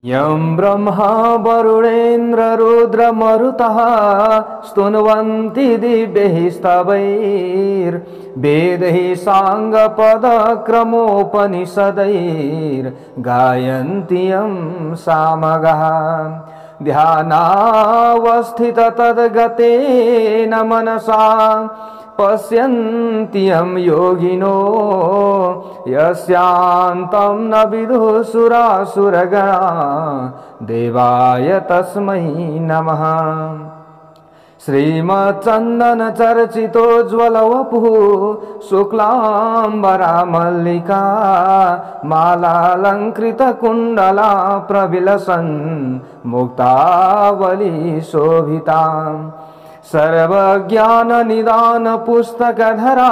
यं ब्रह्मा वरुणेन्द्र रुद्र मरुतः स्तुन्वन्ति दिव्यैः स्तवैर्वेदैः साङ्गपदक्रमोपनिषदैर्गायन्ति यं सामगाः ध्यानावस्थित तद्गतेन मनसा पश्यन्ति यं योगिनो यस्यान्तं न विदुः सुरासुरगणा देवाय तस्मै नमः। श्रीमच्चन्दन चर्चितोज्ज्वलवपुः शुक्लाम्बरा मल्लिका मालालङ्कृतकुण्डला प्रविलसन् मुक्तावली शोभिता सर्वज्ञाननिदान पुस्तकधरा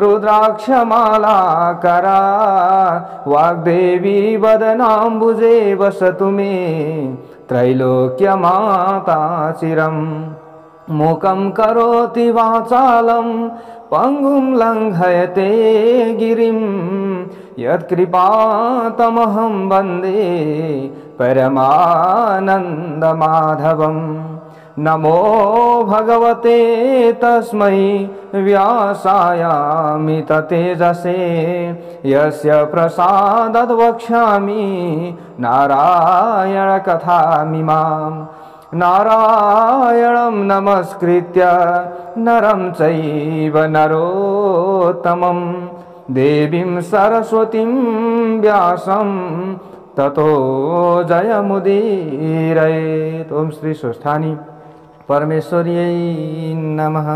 रुद्राक्षमालाकरा वाग्देवी वदनाम्बुजे वसतु मे त्रैलोक्यमाता चिरम् मूकं करोति वाचालं पङ्गुं लङ्घयते गिरिं यत्कृपातमहं वन्दे परमानन्दमाधवम्। नमो भगवते तस्मै व्यासायामित तेजसे यस्य प्रसादात् वक्ष्यामि नारायण कथामिमाम्। नारायणं नमस्कृत्य नरं चैव नरोत्तमं देवीं सरस्वतीं व्यासं ततो जयमुदीरयेत्। ओम श्री स्वस्थानी परमेश्वर्यै नमः।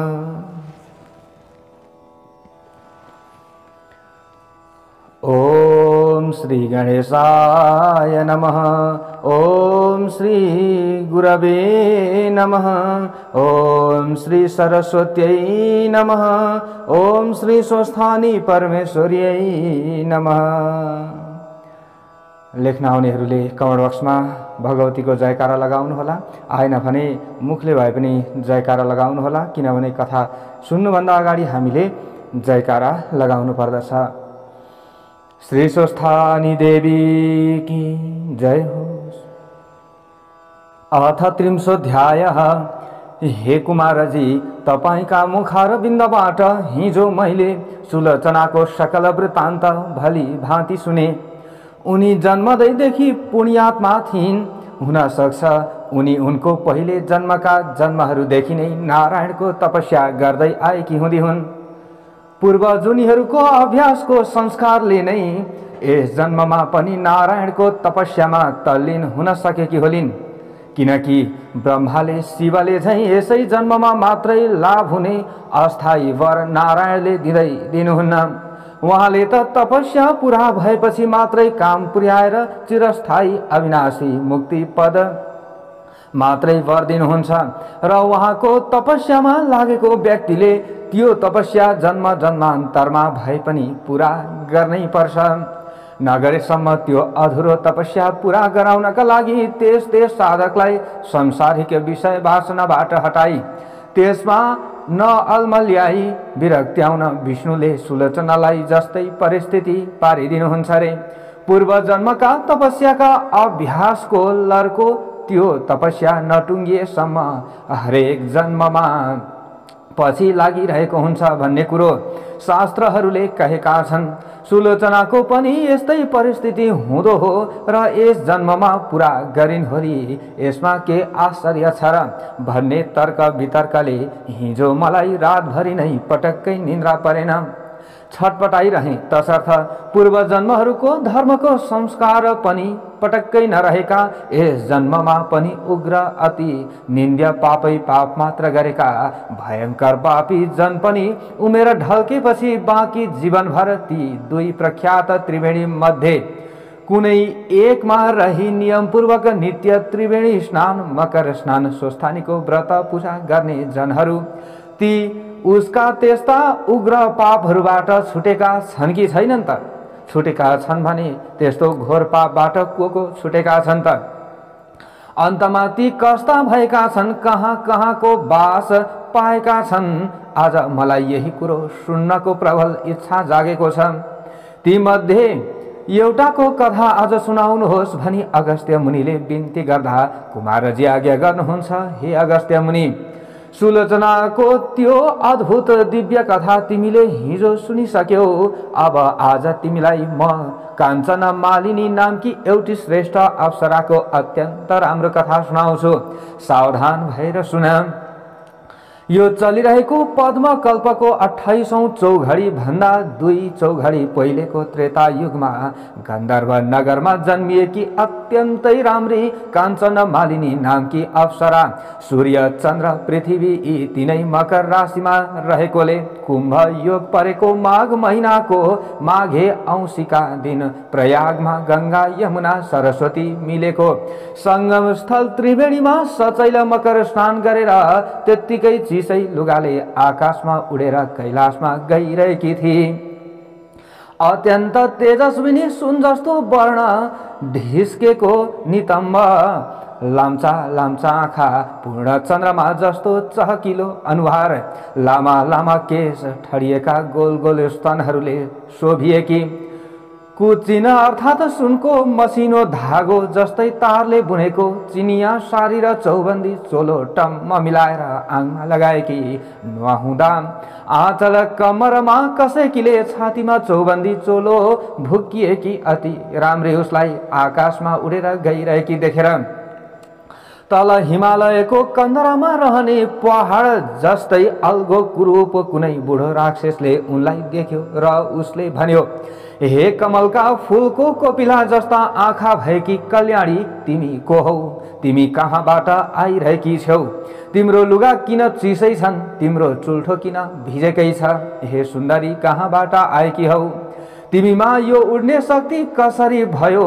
ओम श्री गणेशाय नमः। ओम श्री गुरवे नमः। ओम श्री सरस्वत्यै नमः। ओम श्री स्वस्थानी परमेश्वर्यै नमः। लेख्न आउनेहरूले कमेन्ट बक्समा भगवतीको जयकारा लगाउनुहोला, आएन भने मुखले भए पनि जयकारा लगाउनुहोला, किनभने कथा सुन्नुभन्दा अगाडि हामीले जयकारा लगाउनु पर्दछ। श्री स्वस्थानी देवी की जय होस्। अथ त्रिंशोऽध्यायः। हे कुमारजी, तपाईका मुखारविन्दबाट हिजो मैले सुलोचनाको सकल वृत्तान्त भली भाँति सुने। उनी जन्मदैदेखि पुण्यात्मा थिइन्। हुन सक्छ उनी उनको पहिले जन्मका जन्महरूदेखि नै नारायणको तपस्या गर्दै आएकी हुँदी हुन्। पूर्वजुनीहरूको अभ्यासको संस्कारले नै यस जन्ममा पनि नारायणको तपस्यामा तल्लीन हुन सकेकी होलिन्, किनकि ब्रह्माले शिवले झैं यसै जन्ममा मात्रै लाभ हुने अस्थायी वर नारायणले दिनुहुन्न। उहाँले त तपस्या पूरा भएपछि मात्रै काम पुर्याएर चिरस्थायी अविनाशी मुक्ति पद मात्रै वर दिनुहुन्छ र उहाँको तपस्यामा लागेको व्यक्तिले त्यो तपस्या जन्म जन्मान्तरमा भए पनि पूरा गर्नै पर्छ। नगरेसम्म त्यो अधुरो तपस्या पूरा गराउनका लागि त्यस साधकलाई संसारिक विषय वासनाबाट हटाई त्यसमा न अलमल्याई विरक्त्याउन विष्णुले सुलोचनालाई जस्तै परिस्थिति पारिदिनुहुन्छ रे। पूर्व जन्मका तपस्याका अभ्यासको लर्को त्यो तपस्या नटुङ्गिएसम्म हरेक जन्ममा पछि लागिरहेको हुन्छ भन्ने कुरो शास्त्रहरूले कहेका छन्। सुलोचनाको पनि यस्तै परिस्थिति हुँदो हो र यस जन्ममा पूरा गरिन् होली, यसमा के आश्चर्य छ र भन्ने तर्क वितर्कले हिजो मलाई रातभरि नै पटक्कै निन्द्रा परेन। छटपटाइरहे, तसर्थ पूर्व जन्महरूको धर्मको संस्कार पनि पटक्कै नरहेका यस जन्ममा पनि उग्र अति निन्द्य पापै पाप मात्र गरेका भयंकर पापी जन पनि उमेर ढल्केपछि बाँकी जीवनभर ती दुई प्रख्यात त्रिवेणी मध्ये कुनै एकमा रही नियमपूर्वक नित्य त्रिवेणी स्नान, मकर स्नान, स्वस्थानीको व्रत पूजा गर्ने जनहरू ती उसका त्यस्ता उग्र पापहरूबाट छुटेका छन् कि छैनन् त? छुटेका छन् भने त्यस्तो घोर पापबाट को छुटेका छन् त? अन्तमा ती कस्ता भएका छन्, कहाँ कहाँको बास पाएका छन्? आज मलाई यही कुरो सुन्नको प्रबल इच्छा जागेको छ। ती मध्ये एउटाको कथा आज सुनाउनुहोस् भनी अगस्त्य मुनिले बिन्ती गर्दा कुमारजी आज्ञा गर्नुहुन्छ। हे अगस्त्य मुनि, सुलोचनाको त्यो अद्भुत दिव्य कथा तिमीले हिजो सुनिसक्यौ। अब आज तिमीलाई म काञ्चना मालिनी नामकी एउटी श्रेष्ठ अप्सराको अत्यन्त राम्रो कथा सुनाउँछु। सावधान भएर सुन। यो चलिरहेको पद्मकल्पको 28औं चौघडी भन्दा 2 चौघडी पहिलेको त्रेता युगमा गन्धर्व नगरमा जन्मिएकी अत्यन्तै राम्री काञ्चन मालिनी नामकी अप्सरा सूर्य चन्द्र पृथ्वी यी तीनै मकर राशिमा रहेकोले कुम्भ योग परेको माघ महिनाको माघे औँसीका दिन प्रयागमा गंगा यमुना सरस्वती मिलेको संगम स्थल त्रिवेणीमा सचैल मकर स्नान गरेर त्यत्तिकै चिसै लुगाले आकाशमा उडेर कैलाशमा गइरहेकी थिए। अत्यन्त तेजस्विनी सुन जस्तो वर्ण ढिस्केको नितम्ब लाम्चा लाम्चा आँखा पूर्ण चन्द्रमा जस्तो चहकिलो अनुहार लामा लामा केश ठडिएका गोल गोल स्तनहरूले शोभिएकी कुचिन अर्थात सुनको मसिनो धागो जस्तै तारले बुनेको चिनिया सारी र चौबन्दी चोलो टम्म मिलाएर आङमा लगाएकी नुहाउँदा आँचल कमरमा कसैकीले छातीमा चौबन्दी चोलो भुकिएकी अति राम्री उसलाई आकाशमा उडेर गइरहेकी देखेर तल हिमालयको कन्दरामा रहने पहाड जस्तै अल्गो कुरूप कुनै बुढो राक्षसले उनलाई देख्यो र उसले भन्यो, हे कमलका फूलको कोपिला जस्ता आँखा भएकी कल्याणी, तिमी को हौ? तिमी कहाँबाट आइरहेकी छौ? तिम्रो लुगा किन चिसै छन्? तिम्रो चुल्ठो किन भिजेकै छ? हे सुन्दरी, कहाँबाट आएकी हौ? तिमीमा यो उड्ने शक्ति कसरी भयो?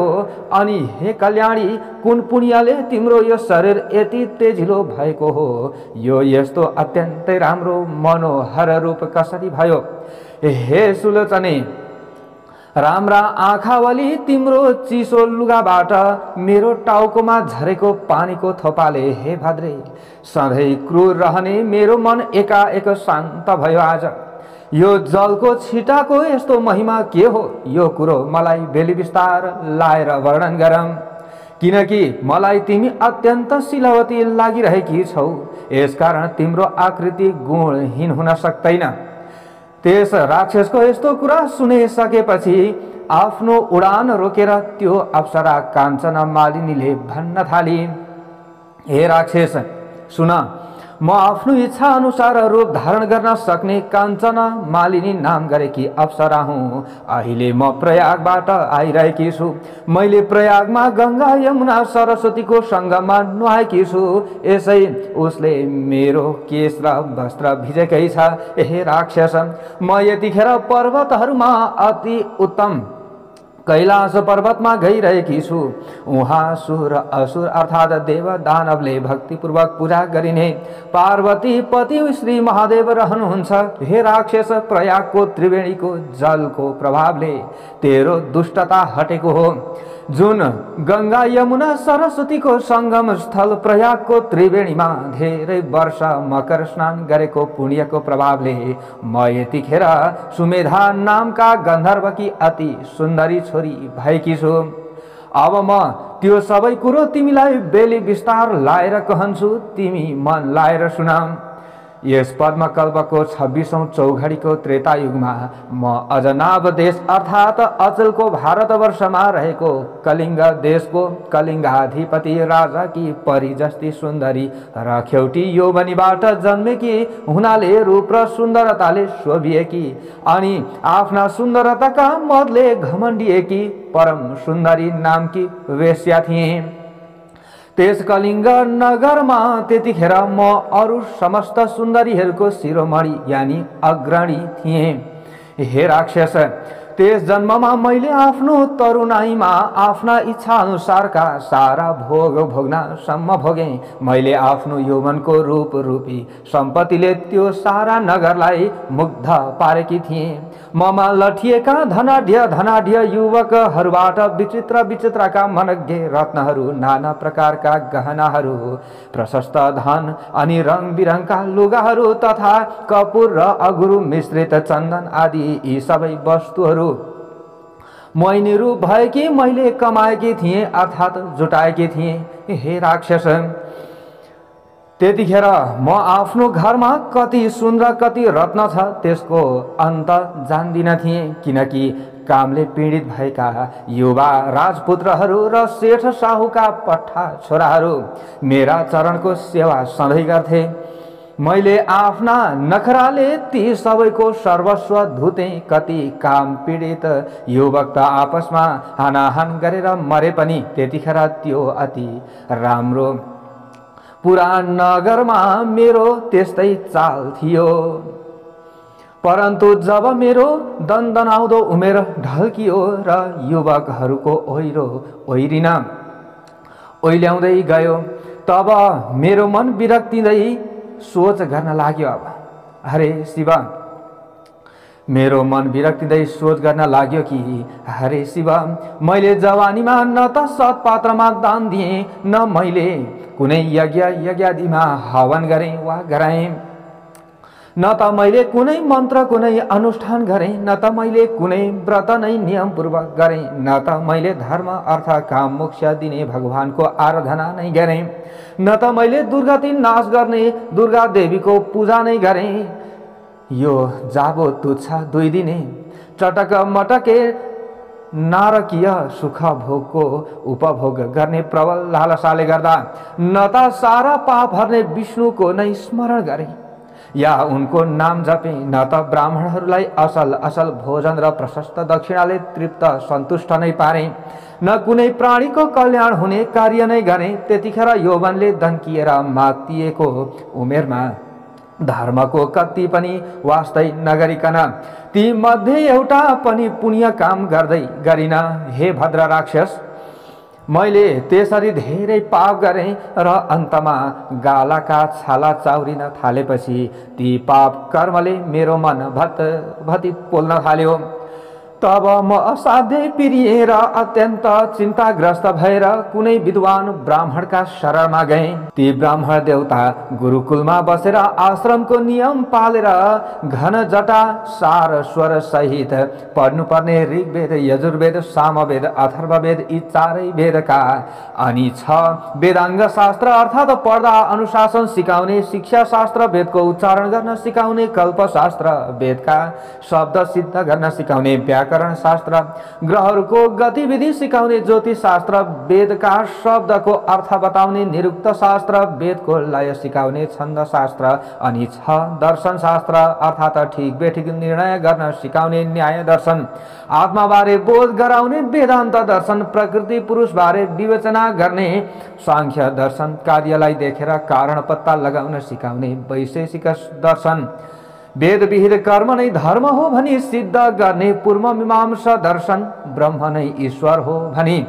अनि हे कल्याणी, कुन पुण्यले तिम्रो यो शरीर यति तेजिलो भएको हो? यो यस्तो अत्यन्तै राम्रो मनोहर रूप कसरी भयो? हे सुलोचने, राम्रा आँखावाली, तिम्रो चिसो लुगाबाट मेरो टाउकोमा झरेको पानीको थोपाले हे भद्रे सधैँ क्रूर रहने मेरो मन एकाएक शान्त भयो। आज यो जलको छिटाको यस्तो महिमा के हो? यो कुरो मलाई बेली विस्तार लाएर वर्णन गरौँ, किनकि मलाई तिमी अत्यन्त शीलवती लागिरहेकी छौ। यसकारण तिम्रो आकृति गुणहीन हुन सक्दैन। त्यस राक्षसको यस्तो कुरा सुनिसकेपछि आफ्नो उडान रोकेर त्यो अप्सरा काञ्चना मालिनीले भन्न थाली, हे राक्षस, सुन, म आफ्नो इच्छा अनुसार रूप धारण गर्न सक्ने काञ्चना मालिनी नाम गरेकी अप्सरा हुँ। अहिले म प्रयागबाट आइरहेकी छु। मैले प्रयागमा गंगा यमुना सरस्वतीको सङ्गममा नुहाएकी छु। यसै उसले मेरो केश र वस्त्र भिजेकै छ। हे राक्षस, म यतिखेर पर्वतहरूमा अति उत्तम कैलाश पर्वतमा गइरहेकी छु। उहाँ सुर असुर अर्थात देव दानवले भक्तिपूर्वक पूजा गरिने पार्वती पति श्री महादेव रहनुहुन्छ। हे राक्षस, प्रयागको त्रिवेणीको जलको प्रभावले तेरो दुष्टता हटेको हो। जुन गंगा यमुना सरस्वतीको संगम स्थल प्रयागको त्रिवेणीमा धेरै वर्ष मकर स्नान गरेको पुण्यको प्रभावले म यतिखेर सुमेधा नामका गन्धर्वकी अति सुन्दरी छोरी भएकी छु। अब म त्यो सबै कुरो तिमीलाई बेली विस्तार लाएर कहन्छु, तिमी मन लाएर सुन। यस पद्मकल्पको 26औं चौघडीको त्रेता युगमा म अजनाब देश अर्थात अचलको भारतवर्षमा रहेको कलिङ्ग देशको कलिङ्गाधिपति राजाकी परी जस्ती सुन्दरी र खेउटी यौवनीबाट जन्मेकी हुनाले रूप र सुन्दरताले शोभिएकी अनि आफ्ना सुन्दरताका मदले घमण्डिएकी परम सुन्दरी नामकी वेश्या थिए। त्यस कलिङ्ग नगरमा त्यतिखेर म अरू समस्त सुन्दरीहरूको शिरोमणि यानि अग्रणी थिएँ। हे राक्षस, त्यस जन्ममा मैले आफ्नो तरुणाईमा आफ्ना इच्छा अनुसारका सारा भोग भोग्न सम्म भोगेँ। मैले आफ्नो यौवनको रूप रूपी सम्पत्तिले त्यो सारा नगरलाई मुग्ध पारेकी थिएँ। ममा लठिएका धनाढ्य युवकहरूबाट विचित्र विचित्रका मनज्ञ रत्नहरू, नाना प्रकारका गहनाहरू, प्रशस्त धन अनि रङ बिरङका लुगाहरू तथा कपुर र अगुरु मिश्रित चन्दन आदि यी सबै वस्तुहरू मैनीरू भएकी मैले कमाएकी थिएँ अर्थात् जुटाएकी थिएँ। हे राक्षस, त्यतिखेर म आफ्नो घरमा कति सुन र कति रत्न छ त्यसको अन्त जान्दिन थिएँ, किनकि कामले पीडित भएका युवा राजपुत्रहरू र सेठ साहुका पट्टा छोराहरू मेरा चरणको सेवा सधैँ गर्थे। मैले आफ्ना नखराले ती सबैको सर्वस्व धुते। कति काम पीडित युवक त आपसमा हानाहान गरेर मरे पनि त्यतिखेर त्यो अति राम्रो पुराण नगरमा मेरो त्यस्तै चाल थियो। परन्तु जब मेरो दन्दनाउँदो उमेर ढल्कियो र युवकहरूको ओइरिन ओइल्याउँदै गयो, तब मेरो मन विरक्तिँदै सोच गर्न लाग्यो। अब हरे शिव, मेरो मन विरक्तिँदै सोच गर्न लाग्यो कि हरे शिव, मैले जवानीमा न त सत्पात्रमा दान दिएँ, न मैले कुनै यज्ञादिमा हवन गरेँ वा गराएँ, न त मैले कुनै मन्त्र कुनै अनुष्ठान गरेँ, न त मैले कुनै व्रत नै नियमपूर्वक गरेँ, न त मैले धर्म अर्थ काम मोक्ष दिने भगवानको आराधना नै गरेँ, न त मैले दुर्गति नाश गर्ने दुर्गा देवीको पूजा नै गरेँ। यो जाबो तुच्छ 2 दिने चटक मटके नारकीय सुख भोगको उपभोग गर्ने प्रबल लालसाले गर्दा न त सारा पाप हर्ने विष्णुको नै स्मरण गरे या उनको नाम जपे, न त ब्राह्मणहरूलाई असल असल भोजन र प्रशस्त दक्षिणाले तृप्त सन्तुष्ट नै पारे, न कुनै प्राणीको कल्याण हुने कार्य नै गरे। त्यतिखेर यौवनले दन्किएर मातिएको उमेरमा धर्मको कति पनि वास्तै नगरिकन ती मध्ये एउटा पनि पुण्य काम गर्दै गरिन। हे भद्र राक्षस, मैले त्यसरी धेरै पाप गरेँ र अन्तमा गालाका छाला चाउरिन थालेपछि ती पाप कर्मले मेरो मन भत्ती पोल्न थाल्यो। तब म असाध्यै पिरिएर अत्यन्त चिन्ताग्रस्त भएर कुनै विद्वान ब्राह्मणका शरणमा गएँ। ती ब्राह्मण देवता गुरुकुलमा बसेर आश्रमको नियम पालेर घन जटा सार स्वर सहित पढ्नुपर्ने ऋग्वेद यजुर्वेद सामवेद अथर्ववेद यी 4 वेदका अनि 6 वेदाङ्ग शास्त्र अर्थात् पढ्दा अनुशासन सिकाउने शिक्षा शास्त्र, वेदको उच्चारण गर्न सिकाउने कल्पशास्त्र, वेदका शब्द सिद्ध गर्न सिकाउने व्याकरण शास्त्र, ग्रहहरूको गतिविधि सिकाउने ज्योतिष शास्त्र, वेदका शब्दको अर्थ बताउने निरुक्त शास्त्र, वेदको लय सिकाउने छन्द शास्त्र अनि 6 दर्शन शास्त्र अर्थात् ठिक बेठिक निर्णय गर्न सिकाउने न्याय दर्शन, आत्माबारे बोध गराउने वेदान्त दर्शन, प्रकृति पुरुषबारे विवेचना गर्ने सांख्य दर्शन, कार्यलाई देखेर कारण पत्ता लगाउन सिकाउने वैशेषिक दर्शन, वेद विहित कर्म नै धर्म हो भनी सिद्ध गर्ने पूर्व मीमांसा दर्शन, ब्रह्म नै ईश्वर हो भनी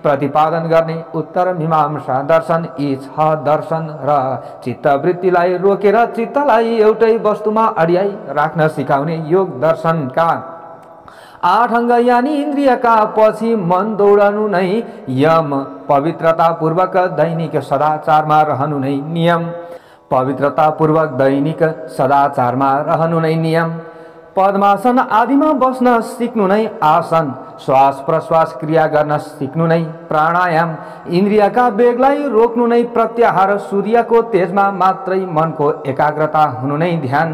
प्रतिपादन गर्ने उत्तर मीमांसा दर्शन, यी 6 दर्शन र चित्तवृत्तिलाई रोकेर चित्तलाई एउटै वस्तुमा अड्याई राख्न सिकाउने योग दर्शनका 8 अङ्ग यानी इन्द्रियका पछि मन दौडनु नै यम, पवित्रता पूर्वक दैनिक सदाचारमा रहनु नै नियम, पवित्रता पूर्वक दैनिक सदाचारमा रहनु नै नियम, पद्मासन आदिमा बस्न सिक्नु नै आसन, श्वास प्रश्वास क्रिया गर्न सिक्नु नै प्राणायाम, इन्द्रियका वेगलाई रोक्नु नै प्रत्याहार, सूर्यको तेजमा मात्रै मनको एकाग्रता हुनु नै ध्यान,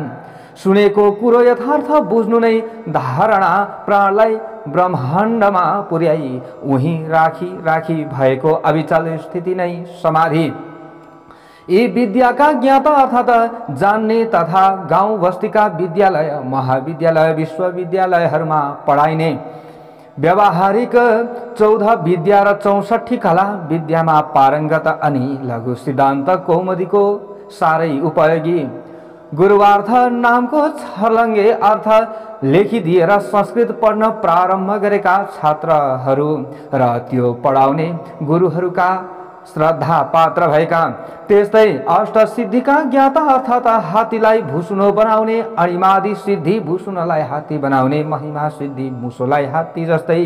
सुनेको कुरो यथार्थ बुझ्नु नै धारणा, प्राणलाई ब्रह्माण्डमा पुर्याई उही राखी भएको अविचल स्थिति नै समाधि। यी विद्याका ज्ञाता अर्थात् जान्ने तथा गाउँ बस्तीका विद्यालय महाविद्यालय विश्वविद्यालयहरूमा पढाइने व्यावहारिक 14 विद्या र 64 कला विद्यामा पारङ्गत अनि लघु सिद्धान्त कौमुदीको साह्रै उपयोगी गुरुवार्थ नामको छर्लङ्गे अर्थ लेखिदिएर संस्कृत पढ्न प्रारम्भ गरेका छात्रहरू र त्यो पढाउने गुरुहरूका श्रद्धा पात्र भएका त्यस्तै अष्टसिद्धिका ज्ञाता अर्थात् हात्तीलाई भुसुनो बनाउने, अणिमादि सिद्धि भुसुनोलाई हात्ती बनाउने, महिमा सिद्धि मुसोलाई हात्ती जस्तै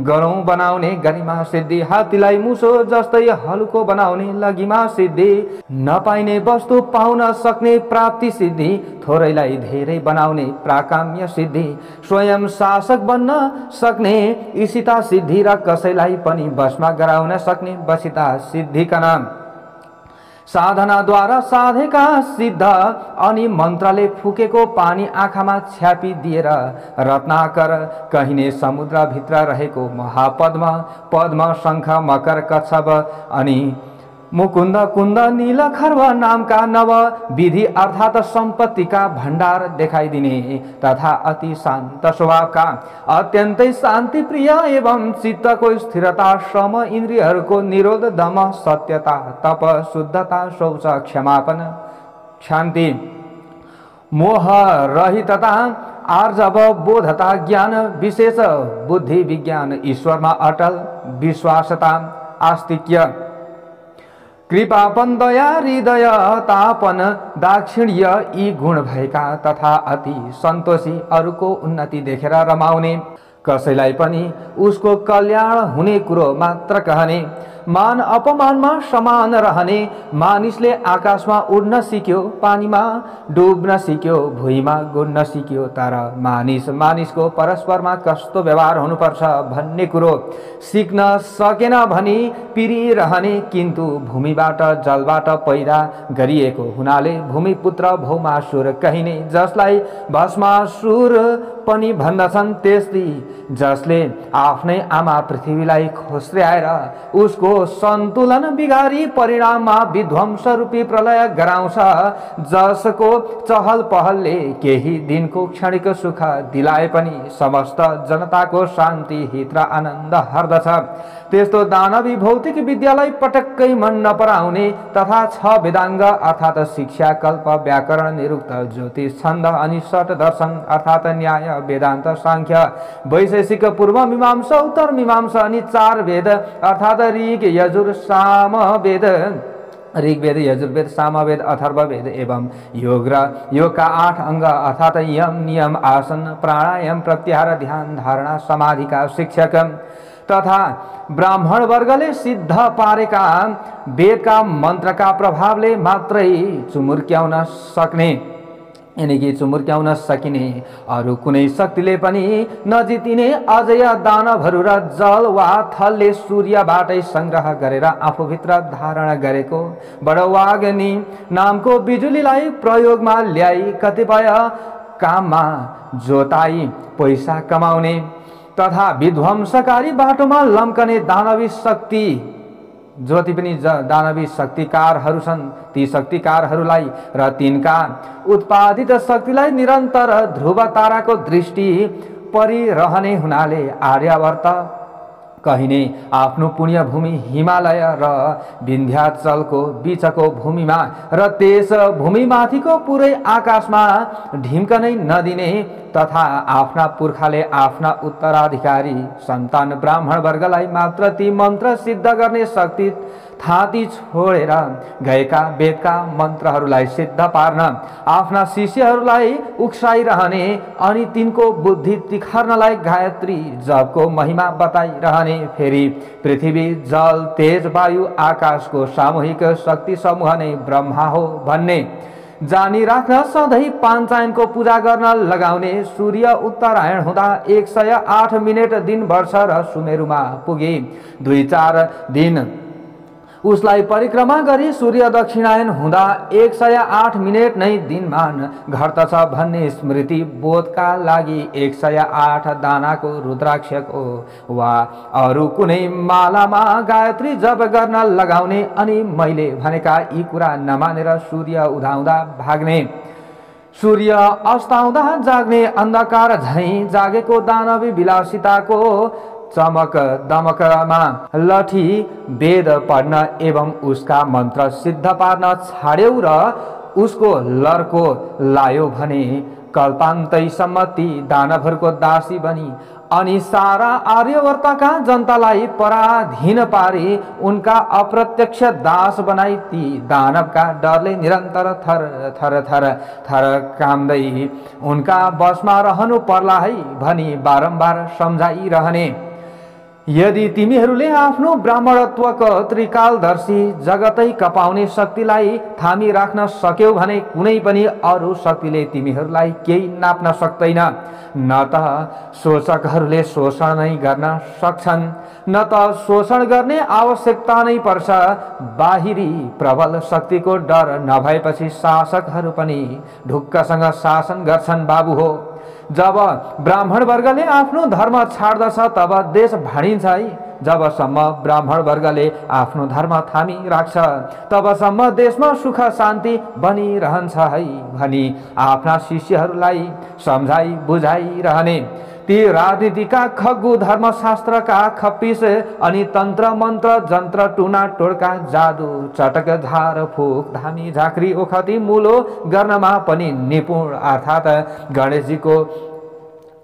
गरौँ बनाउने, गरिमा सिद्धि हात्तीलाई मुसो जस्तै हलुको बनाउने, लगिमा सिद्धि नपाइने वस्तु पाउन सक्ने, प्राप्ति सिद्धि थोरैलाई धेरै बनाउने, प्राकाम्य सिद्धि स्वयं शासक बन्न सक्ने, ईशिता सिद्धि र कसैलाई पनि वशमा गराउन सक्ने, वशिता सिद्धिका नाम साधनाद्वारा साधेका सिद्ध, अनि मन्त्रले फुकेको पानी आँखामा छ्यापिदिएर रत्नाकर कहिने समुद्रभित्र रहेको महापद्म, पद्म, शङ्ख, मकर, कच्छप अनि मुकुन्द, कुन्द, नील, खर्व नामका नव विधि अर्थात सम्पत्तिका भण्डार देखाइदिने तथा अति शान्त स्वभावका, अत्यन्तै शान्ति प्रिय एवं चित्तको स्थिरता, श्रम, इन्द्रियहरूको निरोध, दम, सत्यता, तप, शुद्धता, शौच, क्षमापन, शान्ति, मोह रहितता, आर्जव, बोधता, ज्ञान, विशेष बुद्धि, विज्ञान, ईश्वरमा अटल विश्वासता, आस्तिक्य, कृपापन, दया, हृदय तापन, दाक्षिण्य यी गुण भएका तथा अति सन्तोषी, अरूको उन्नति देखेर रमाउने, कसैलाई पनि उसको कल्याण हुने कुरो मात्र कहने, मान अपमानमा समान रहने, मानिसले आकाशमा उड्न सिक्यो, पानीमा डुब्न सिक्यो, भुइँमा गुड्न सिक्यो, तर मानिसको परस्परमा कस्तो व्यवहार हुनुपर्छ भन्ने कुरो सिक्न सकेन भनी पिरिरहने, किन्तु भूमिबाट जलबाट पैदा गरिएको हुनाले भूमिपुत्र भौमासुर कहिने, जसलाई भस्मासुर पनि भन्दछन्, त्यस्तै जसले आफ्नै आमा पृथ्वीलाई खोस्र्याएर उसको सन्तुलन बिगारी परिणाममा विध्वंस रूपी प्रलय गराउँछ, जसको चहल पहलले केही दिनको क्षणिक सुख दिलाए पनि समस्त जनताको शान्ति, हित र आनन्द हर्दछ, त्यस्तो दानवी भौतिक विद्यालाई पटक्कै मन नपराउने तथा छ वेदाङ्ग अर्थात शिक्षा, कल्प, व्याकरण, निरुक्त, ज्योतिष, छन्द अनि षट दर्शन अर्थात न्याय, वेदान्त, सांख्य, वैशेषिक, पूर्व मीमांसा, उत्तर मीमांसा अनि चार वेद अर्थात ऋग, यजुर, सामवेद, ऋग्वेद, यजुर्वेद, सामवेद, अथर्ववेद एवं योग र योगका 8 अङ्ग अर्थात यम, नियम, आसन, प्राणायाम, प्रत्याहार, ध्यान, धारणा, समाधिका शिक्षक तथा ब्राह्मण वर्गले सिद्ध पारेका वेदका मन्त्रका प्रभावले मात्रै चुमुर्क्याउन सक्ने, यानी कि चुमुर्क्याउन सकिने, अरू कुनै शक्तिले पनि नजितिने अजय दानवहरू र जल वा थलले सूर्यबाटै संग्रह गरेर आफूभित्र धारण गरेको बडवाग्नि नामको बिजुलीलाई प्रयोगमा ल्याई कतिपय काममा जोताई पैसा कमाउने तथा विध्वंसकारी बाटोमा लम्कने दानवी शक्ति, जति पनि दानवी शक्तिकारहरू छन् ती शक्तिकारहरूलाई र तिनका उत्पादित शक्तिलाई निरन्तर ध्रुव ताराको दृष्टि परिरहने हुनाले आर्यावर्त कहिने आफ्नो पुण्य भूमि हिमालय र विन्ध्याचलको बीचको भूमिमा र त्यस भूमिमाथिको पुरै आकाशमा ढिम्कनै नदिने तथा आफ्ना पुर्खाले आफ्ना उत्तराधिकारी सन्तान ब्राह्मण वर्गलाई मात्र ती मन्त्र सिद्ध गर्ने शक्ति थाती छोडेर गएका वेदका मन्त्रहरूलाई सिद्ध पार्न आफ्ना शिष्यहरूलाई उक्साइरहने अनि तिनको बुद्धि तिखार्नलाई गायत्री जपको महिमा बताइरहने, फेरि पृथ्वी, जल, तेज, वायु, आकाशको सामूहिक शक्ति समूह नै ब्रह्मा हो भन्ने जानी राख्न सधैँ पाञ्चायनको पूजा गर्न लगाउने, सूर्य उत्तरायण हुँदा 108 मिनेट दिन वर्ष र सुमेरुमा पुगे 2-4 दिन उसलाई परिक्रमा गरी सूर्य दक्षिणायन हुँदा 108 मिनेट नै दिनमान घट्दछ भन्ने स्मृति बोधका लागि 108 दानाको रुद्राक्षको वा अरू कुनै मालामा गायत्री जप गर्न लगाउने अनि मैले भनेका यी कुरा नमानेर सूर्य उदाउँदा भाग्ने, सूर्य अस्ताउँदा जाग्ने, अन्धकार झैं जागेको दानवी विलासिताको चमक दमकमा लठी वेद पढ्न एवं उसका मन्त्र सिद्ध पार्न छाड्यौ र उसको लर्को लायो भने कल्पान्तैसम्म ती दानवहरूको दासी बनी अनि सारा आर्यवर्तका जनतालाई पराधीन पारी उनका अप्रत्यक्ष दास बनाई ती दानवका डरले निरन्तर थर थर थर थर काम्दै उनका बसमा रहनु पर्ला है भनी बारम्बार सम्झाइरहने। यदि तिमीहरूले आफ्नो ब्राह्मणत्वको त्रिकालदर्शी जगतै कपाउने शक्तिलाई थामी राख्न सक्यौ भने कुनै पनि अरू शक्तिले तिमीहरूलाई केही नाप्न सक्दैन। न त शोषकहरूले शोषण नै गर्न सक्छन् न त शोषण गर्ने आवश्यकता नै पर्छ। बाहिरी प्रबल शक्तिको डर नभएपछि शासकहरू पनि ढुक्कसँग शासन गर्छन् बाबु हो। जब ब्राह्मण वर्गले आफ्नो धर्म छाड्दछ तब देश भाँडिन्छ है। जबसम्म ब्राह्मण वर्गले आफ्नो धर्म थामी राख्छ तबसम्म देशमा सुख शान्ति बनिरहन्छ है भनी आफ्ना शिष्यहरूलाई सम्झाइ बुझाइरहने। ती राजनीतिका खग्गु धर्मशास्त्रका खप्पिस अनि तन्त्र मन्त्र जन्त्र टुना टोड्का जादु चटक झार फुक धामी झाँक्री ओखती मुलो गर्नमा पनि निपुण अर्थात् गणेशजीको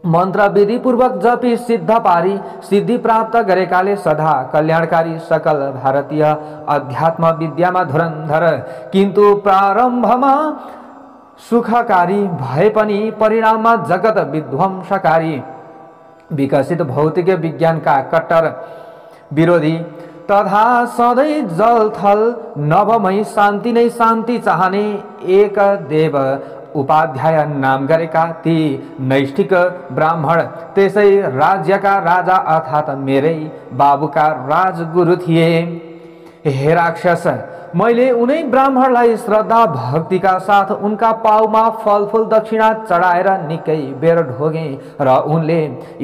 मन्त्र विधिपूर्वक जपी सिद्ध पारी सिद्धि प्राप्त गरेकाले सदा कल्याणकारी सकल भारतीय अध्यात्म विद्यामा धुरन्धर किन्तु प्रारम्भमा सुखकारी भए पनि परिणाममा जगत विध्वंसकारी विकसित भौतिक विज्ञानका कट्टर विरोधी तथा सधैँ जलथल नभमै शान्ति नै शान्ति चाहने एक देव उपाध्याय नाम गरेका ती नैष्ठिक ब्राह्मण त्यसै राज्यका राजा अर्थात् मेरै बाबुका राजगुरु थिए। हे राक्षस, मैले उनै ब्राह्मणलाई श्रद्धा भक्तिका साथ उनका पाउमा फलफुल दक्षिणा चढाएर निकै बेर ढोगे र उनले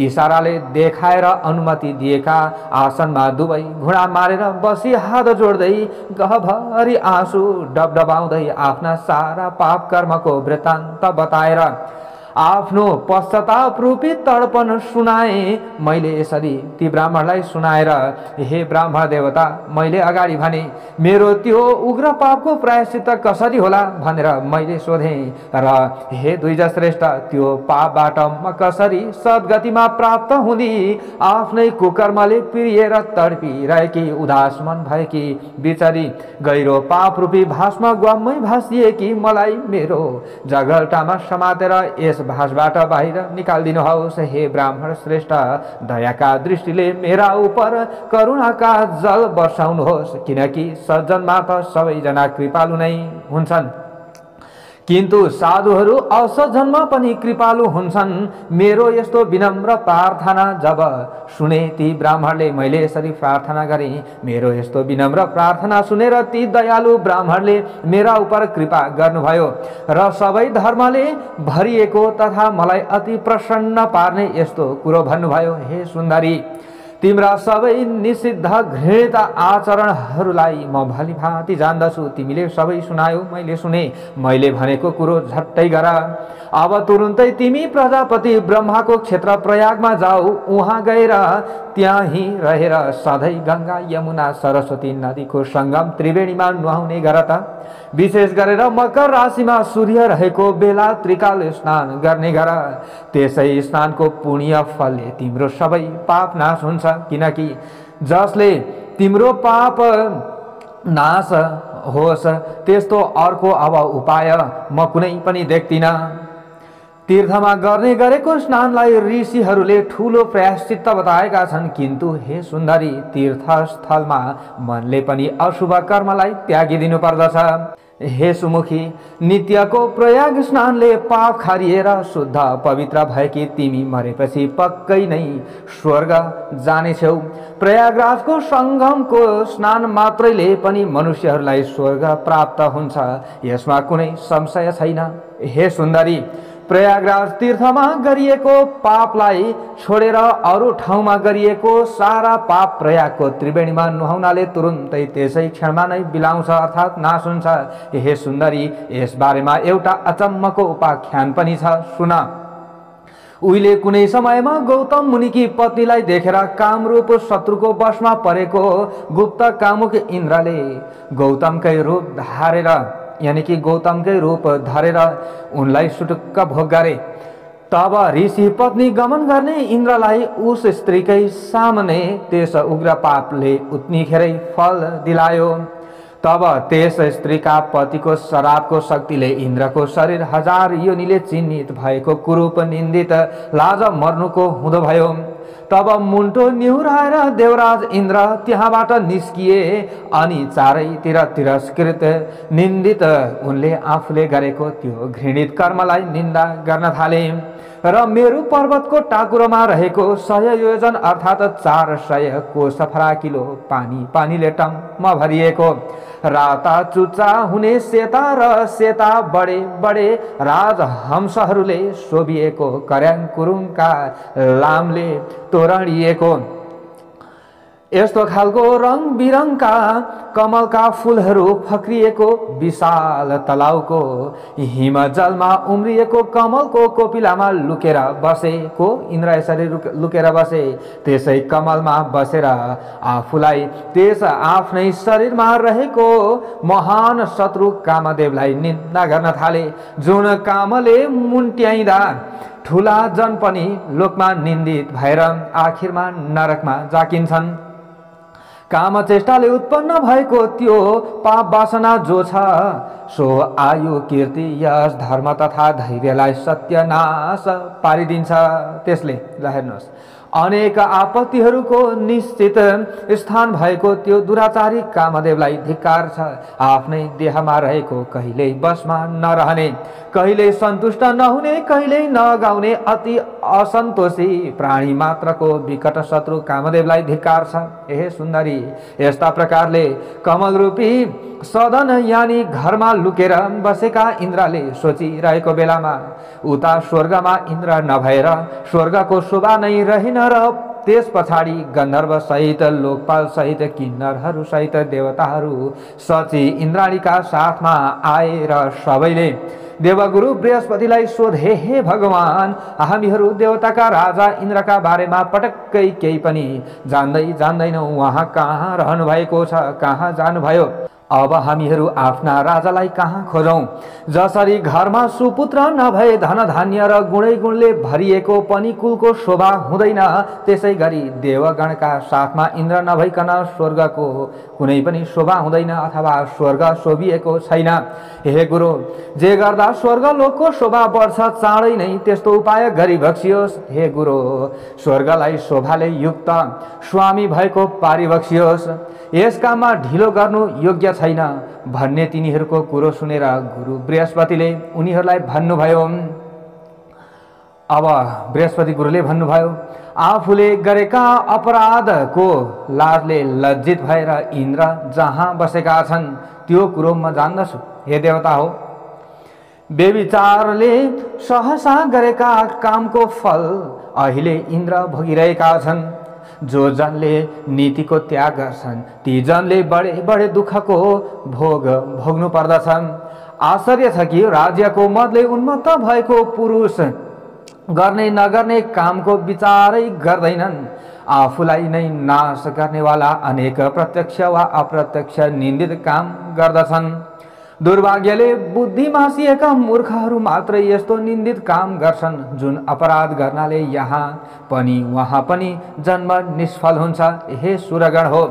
इसाराले देखाएर अनुमति दिएका आसनमा दुवै घुँडा मारेर बसी हात जोड्दै गहभरि आँसु डबडबाउँदै आफ्ना सारा पाप कर्मको वृत्तान्त बताएर आफ्नो पश्चाताप रूपी तडपन सुनाए। मैले यसरी ती ब्राह्मणलाई सुनाएर हे ब्राह्मण देवता, मैले अगाडि भने मेरो त्यो उग्र पापको प्रायश्चित्त कसरी होला भनेर मैले सोधेँ र हे द्विजश्रेष्ठ, त्यो पापबाट म कसरी सद्गतिमा प्राप्त हुँदी आफ्नै कुकर्मले पिरिएर तडपिरहेकी उदास मन भएकी बिचरी गहिरो पाप रूपी भासमा ग्वाममै भासिएकी मलाई मेरो जगल्टामा समातेर यस भासबाट बाहिर निकालिदिनुहोस्। हे ब्राह्मण श्रेष्ठ, दयाका दृष्टिले मेरा उपर करुणाका जल वर्षाउनुहोस्, किनकि सज्जनमा त सबैजना कृपालु नै हुन्छन् किन्तु साधुहरू असज्जनमा पनि कृपालु हुन्छन्। मेरो यस्तो विनम्र प्रार्थना जब सुने ती ब्राह्मणले मैले यसरी प्रार्थना गरेँ, मेरो यस्तो विनम्र प्रार्थना सुनेर ती दयालु ब्राह्मणले मेरा उपर कृपा गर्नुभयो र सबै धर्मले भरिएको तथा मलाई अति प्रसन्न पार्ने यस्तो कुरो भन्नुभयो। हे सुन्दरी, तिम्रा सबै निषिद्ध घृणित आचरणहरूलाई म भलीभाँति जान्दछु। तिमीले सबै सुनायौ, मैले सुने। मैले भनेको कुरो झट्टै गर। अब तुरुन्तै तिमी प्रजापति ब्रह्माको क्षेत्र प्रयागमा जाऊ। उहाँ गएर त्यहीँ रहेर सधैँ गङ्गा यमुना सरस्वती नदीको सङ्गम त्रिवेणीमा नुहाउने गर त। विशेष गरेर मकर राशिमा सूर्य रहेको बेला त्रिकाल स्नान गर्ने गर। त्यसै स्नानको पुण्य फलले तिम्रो सबै पाप नाश हुन्छ, किनकि जसले तिम्रो पाप नाश होस् त्यस्तो अर्को अब उपाय म कुनै पनि देख्दिनँ। तीर्थमा गर्ने गरेको स्नानलाई ऋषिहरूले ठुलो प्रायश्चित्त बताएका छन्, किन्तु हे सुन्दरी, तीर्थस्थलमा मनले पनि अशुभ कर्मलाई त्यागिदिनु पर्दछ। हे सुमुखी, नित्यको प्रयाग स्नानले पाप खारिएर शुद्ध पवित्र भएकी तिमी मरेपछि पक्कै नै स्वर्ग जानेछौ। प्रयागराजको सङ्गमको स्नान मात्रैले पनि मनुष्यहरूलाई स्वर्ग प्राप्त हुन्छ, यसमा कुनै संशय छैन। हे सुन्दरी, प्रयागराज तीर्थमा गरिएको पापलाई छोडेर अरू ठाउँमा गरिएको सारा पाप प्रयागको त्रिवेणीमा नुहाउनाले तुरुन्तै त्यसै क्षणमा नै बिलाउँछ अर्थात् नाश हुन्छ। हे सुन्दरी, यस बारेमा एउटा अचम्मको उपाख्यान पनि छ, सुन। उहिले कुनै समयमा गौतम मुनिकी पत्नीलाई देखेर कामरूप शत्रुको वशमा परेको गुप्त कामुक इन्द्रले गौतमकै रूप धारेर यानी कि गौतमकै रूप धरेर उनलाई सुटुक्क भोग गरे। तब ऋषि पत्नी गमन गर्ने इन्द्रलाई उस स्त्रीकै सामने त्यस उग्र पापले उत्निखेरै फल दिलायो। तब त्यस स्त्रीका पतिको शराबको शक्तिले इन्द्रको शरीर 1000 योनिले चिन्हित भएको कुरूप निन्दित लाज मर्नुको हुँदो भयो। तब मुन्टो निहुराएर देवराज इन्द्र त्यहाँबाट निस्किए अनि चारैतिर तिरस्कृत निन्दित उनले आफूले गरेको त्यो घृणित कर्मलाई निन्दा गर्न थाले र मेरु पर्वतको टाकुरोमा रहेको 100 योजन अर्थात् 400 कोस फराकिलो पानीले टम्म भरिएको राता चुच्चा हुने सेता र सेता बडे बडे राजहंसहरूले शोभिएको कर्याङ कुरुङका लामले तोरणिएको यस्तो खालको रङ बिरङका कमलका फुलहरू फक्रिएको विशाल तलाउको हिमजलमा उम्रिएको कमलको कोपिलामा लुकेर बसेको इन्द्र यसरी लुकेर बसे। त्यसै कमलमा बसेर आफूलाई त्यस आफ्नै शरीरमा रहेको महान शत्रु कामदेवलाई निन्दा गर्न थाले। जुन कामले मुन्ट्याइँदा ठुला जन पनि लोकमा निन्दित भएर आखिरमा नरकमा जाकिन्छन्। काम चेष्टाले उत्पन्न भएको त्यो पाप वासना जो छ सो आयु कीर्ति यश धर्म तथा धैर्यलाई सत्यनाश पारिदिन्छ। त्यसले ल हेर्नुहोस् अनेक आपत्तिहरूको निश्चित स्थान भएको त्यो दुराचारी कामदेवलाई धिक्कार छ। आफ्नै देहमा रहेको कहिल्यै बसमा नरहने, कहिल्यै सन्तुष्ट नहुने, कहिल्यै नगाउने अति असन्तोषी प्राणी मात्रको विकट शत्रु कामदेवलाई धिक्कार छ। हे सुन्दरी, यस्ता प्रकारले कमलरूपी सदन यानी घरमा लुकेर बसेका इन्द्रले सोचिरहेको बेलामा उता स्वर्गमा इन्द्र नभएर स्वर्गको शोभा नै रहेन र त्यस पछाडि गन्धर्व सहित लोकपाल सहित किन्नरहरू सहित देवताहरू सची इन्द्राणीका साथमा आए र सबैले देवगुरु बृहस्पतिलाई सोधे, हे भगवान, हामीहरू देवताका राजा इन्द्रका बारेमा पटक्कै केही पनि जान्दैनौँ। उहाँ कहाँ रहनु भएको छ, कहाँ जानुभयो? अब हामीहरू आफ्ना राजालाई कहाँ खोजौं? जसरी घरमा सुपुत्र नभए धन धान्य र गुणै गुणले भरिएको पनि कुलको शोभा हुँदैन, त्यसै गरी देवगणका साथमा इन्द्र नभइकन स्वर्गको कुनै पनि शोभा हुँदैन अथवा स्वर्ग शोभिएको छैन। हे गुरु, जे गर्दा स्वर्गलोकको शोभा बढ्छ चाँडै नै त्यस्तो उपाय गरी बक्सियोस्। हे गुरु, स्वर्गलाई शोभाले युक्त स्वामी भएको पारिबक्सियोस्। यस काममा ढिलो गर्नु योग्य छैन भन्ने तिनीहरूको कुरो सुनेर गुरु बृहस्पतिले उनीहरूलाई भन्नुभयो। अब बृहस्पति गुरुले भन्नुभयो, आफूले गरेका अपराधको लाजले लज्जित भएर इन्द्र जहाँ बसेका छन् त्यो कुरो म जान्दछु। हे देवता हो, बेविचारले सहसा गरेका कामको फल अहिले इन्द्र भोगिरहेका छन्। जो जनले नीतिको त्याग गर्छन् ती जनले बडे बडे दुःखको भोग्नु पर्दछन्। आश्चर्य छ कि राज्यको मदले उन्मत्त भएको पुरुष गर्ने नगर्ने कामको विचारै गर्दैनन्। आफूलाई नै नाश गर्नेवाला अनेक प्रत्यक्ष वा अप्रत्यक्ष निन्दित काम गर्दछन्। दुर्भाग्यले बुद्धि मासिएका मूर्खहरू मात्रै यस्तो निन्दित काम गर्छन्, जुन अपराध गर्नाले यहाँ पनि वहाँ पनि जन्म निष्फल हुन्छ। हे सुरगण हो,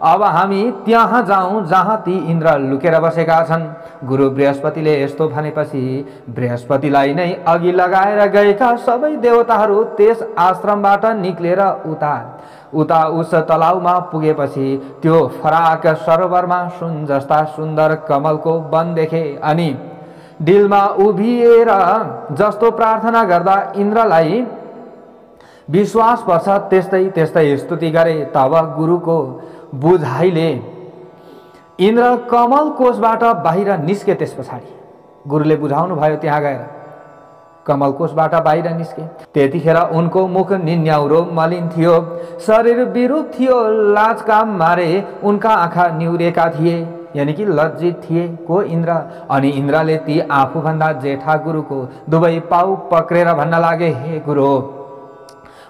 अब हामी त्यहाँ जाउँ जहाँ ती इन्द्र लुकेर बसेका छन्। गुरु बृहस्पतिले यस्तो भनेपछि बृहस्पतिलाई नै अघि लगाएर गएका सबै देवताहरू त्यस आश्रमबाट निक्लेर उता उस तलाउमा पुगेपछि त्यो फराक सरोवरमा सुन जस्ता सुन्दर कमलको वन देखे अनि दिलमा उभिएर जस्तो प्रार्थना गर्दा इन्द्रलाई विश्वास पर्छ त्यस्तै स्तुति गरे। तब गुरुको बुझाइले इन्द्र कमल कोषबाट बाहिर निस्के। त्यस पछाडि गुरुले बुझाउनु भयो, त्यहाँ गएर कमल कोषबाट बाहिर निस्के। त्यतिखेर उनको मुख निन्याउरो मलिन थियो, शरीर विरूप थियो, लाजका मारे उनका आँखा निहुरेका थिए, यानी कि लज्जित थिए को इन्द्र। अनि इन्द्रले ती आफूभन्दा जेठा गुरुको दुवै पाउ पक्रेर भन्न लागे, हे गुरु,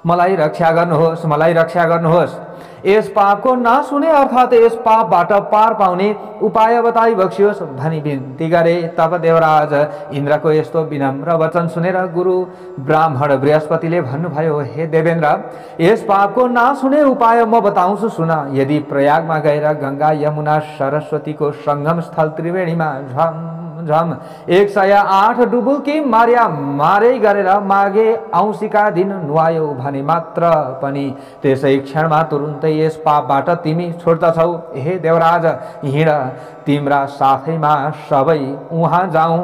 मलाई रक्षा गर्नुहोस्, मलाई रक्षा गर्नुहोस्। यस पापको नाश हुने अर्थात् यस पापबाट पार पाउने उपाय बताई बक्सियोस् भनी बिन्ती गरे। तब देवराज इन्द्रको यस्तो विनम्र वचन सुनेर गुरु ब्राह्मण बृहस्पतिले भन्नुभयो, हे देवेन्द्र, यस पापको नाश हुने उपाय म बताउँछु सुन। यदि प्रयागमा गएर गंगा यमुना सरस्वतीको संगम स्थल त्रिवेणीमा झम 108 डुबुकी मारै गरेर माघे औँसीका दिन नुहायौ भने मात्र पनि त्यसै क्षणमा तुरुन्तै यस पापबाट तिमी छुट्दछौ। हे देवराज, हिँड, तिम्रा साथैमा सबै उहाँ जाउँ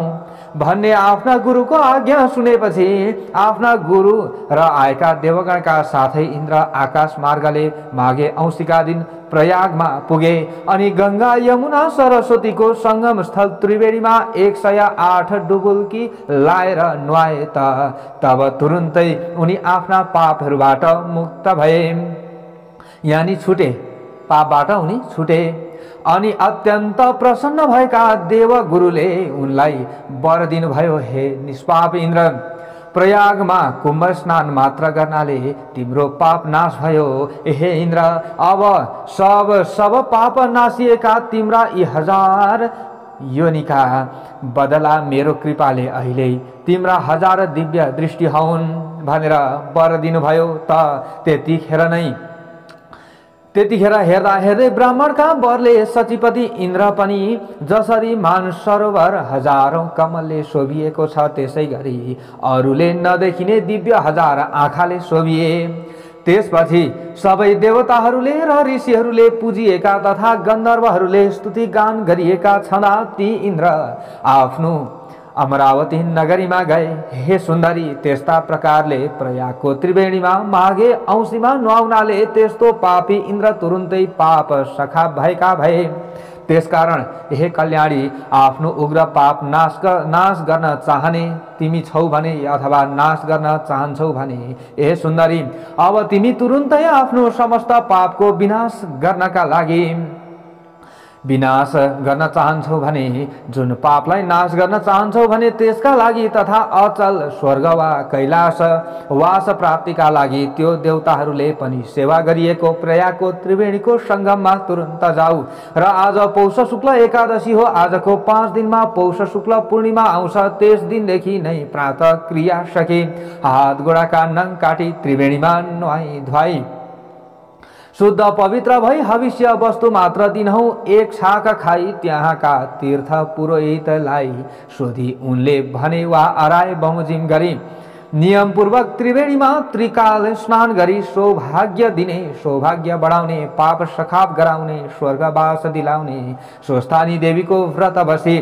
भन्ने आफ्ना गुरुको आज्ञा सुनेपछि आफ्ना गुरु र आएका देवगणका साथै इन्द्र आकाश मार्गले माघे औँसीका दिन प्रयागमा पुगे अनि गंगा यमुना सरस्वतीको संगम स्थल त्रिवेणीमा 108 डुबुल्की लाएर नुहाए। तब तुरुन्तै उनी आफ्ना पापहरूबाट मुक्त भए, यानी छुटे, पापबाट उनी छुटे। अनि अत्यन्त प्रसन्न भएका देव गुरुले उनलाई वर दिनुभयो, हे निष्पाप इन्द्र, प्रयागमा कुम्भ स्नान मात्र गर्नाले तिम्रो पाप नाश भयो। हे इन्द्र, अब सब पाप नाशिएका तिम्रा यी 1000 योनिका बदला मेरो कृपाले अहिले तिम्रा 1000 दिव्य दृष्टि हौन् भनेर वर दिनुभयो। त्यतिखेर हेर्दा हेर्दै ब्राह्मणका वरले सचिपति इन्द्र पनि जसरी मानसरोवर हजारौं कमलले शोभिएको छ त्यसै गरी अरूले नदेखिने दिव्य 1000 आँखाले शोभिए। त्यसपछि सबै देवताहरूले र ऋषिहरूले पूजिएका तथा गन्धर्वहरूले स्तुति गान गरिएका छँदा ती इन्द्र आफ्नो अमरावती नगरीमा गए। हे सुन्दरी, त्यस्ता प्रकारले प्रयागको त्रिवेणीमा माघे औँसीमा नुहाउनाले त्यस्तो पापी इन्द्र तुरुन्तै पाप सखा भएका भए। त्यसकारण हे कल्याणी, आफ्नो उग्र पाप नाश गर्न चाहने तिमी छौ भने अथवा नाश गर्न चाहन्छौ भने हे सुन्दरी, अब तिमी तुरुन्तै आफ्नो समस्त पापको विनाश गर्न चाहन्छौ भने, जुन पापलाई नाश गर्न चाहन्छौ भने त्यसका लागि तथा अचल स्वर्ग वा कैलाश वास प्राप्तिका लागि त्यो देवताहरूले पनि सेवा गरिएको प्रयागको त्रिवेणीको संगममा तुरुन्त जाऊ। र आज पौष शुक्ल एकादशी हो। आजको 5 दिनमा पौष शुक्ल पूर्णिमा आउँछ। त्यस दिनदेखि नै प्रातः क्रिया सके हात गोडाका नङ काटी त्रिवेणीमा नुहाई धुवाई शुद्ध पवित्र भई हविष्य वस्तु मात्र दिनहौ। एक छाक खाई त्यहाँका तीर्थ पुरोहितलाई सोधी उनले भने वा अराय बमोजिम गरी नियम पूर्वक त्रिवेणीमा त्रिकाल स्नान गरी सौभाग्य दिने, सौभाग्य बढाउने, पाप सखाप गराउने, स्वर्गवास दिलाउने स्वस्थानी देवीको व्रत बसी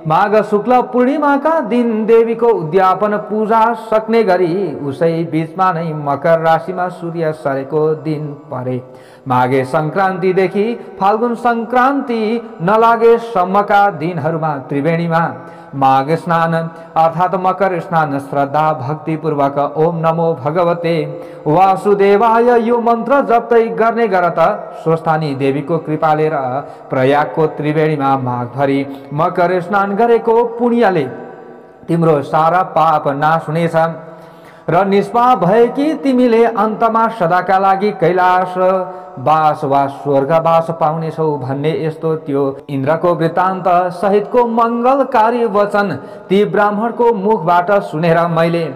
माघ शुक्ल पूर्णिमाका दिन देवीको उद्यापन पूजा सक्ने गरी उसै बीचमा नै मकर राशिमा सूर्य सरेको दिन परे माघे संक्रान्तिदेखि फाल्गुन संक्रान्ति नलागे सम्मका दिनहरूमा त्रिवेणीमा माघ स्नान अर्थात मकर स्नान श्रद्धा भक्ति पूर्वक ओम नमो भगवते वासुदेवाय यो मन्त्र जप्दै गर्ने गरत स्वस्थानी देवीको कृपाले र प्रयागको त्रिवेणीमा माघभरि मकर स्नान गरेको पुण्यले तिम्रो सारा पाप नाश हुनेछ र निष्पाप भएकी तिमीले अन्तमा सदाका लागि कैलाश वास वा स्वर्गवास पाउनेछौ भन्ने यस्तो त्यो इन्द्रको वृत्तान्त सहितको मङ्गलकारी वचन ती ब्राह्मणको मुखबाट सुनेर मैले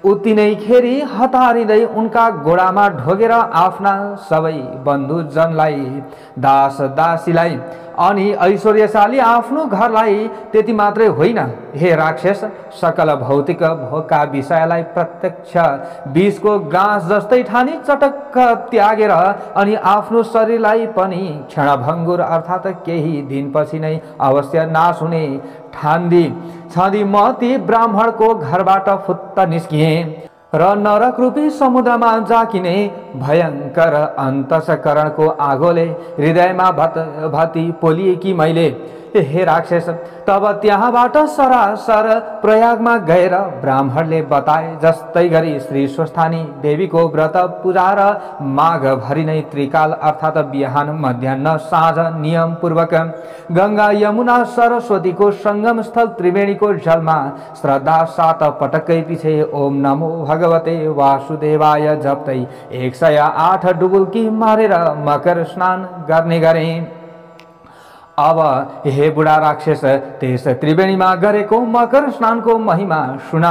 उत्तिनैखेरि हतारिँदै उनका गोडामा ढोगेर आफ्ना सबै बन्धुजनलाई दास दासीलाई अनि ऐश्वर्यशाली आफ्नो घरलाई त्यति मात्रै होइन, हे राक्षस, सकल भौतिक भोगका विषयलाई प्रत्यक्ष विषको गाँस जस्तै ठानी चटक्क त्यागेर अनि आफ्नो शरीरलाई पनि क्षणभङ्गुर अर्थात् केही दिनपछि नै अवश्य नाश हुने ठान्दी छँदी म ती ब्राह्मणको घरबाट फुत्त निस्किएँ र नरक रूपी समुद्रमा जाकिने भयंकर अन्तस्करणको आगोले हृदयमा भती पोलिएकी मैले हे राक्षस, तब त्यहाँबाट सरासर प्रयागमा गएर ब्राह्मणले बताए जस्तै गरी श्री स्वस्थानी देवीको व्रत पूजा र माघभरि नै त्रिकाल अर्थात् बिहान मध्याह्न साँझ नियमपूर्वक गंगा यमुना सरस्वतीको संगम स्थल त्रिवेणीको जलमा श्रद्धा साथ पटक्कै पछि ओम नमो भगवते वासुदेवाय जप्दै 108 डुबुल्की मारेर मकर स्नान गर्ने गरे। अब हे बुढा राक्षस, त्यस त्रिवेणीमा गरेको मकर स्नानको महिमा सुन।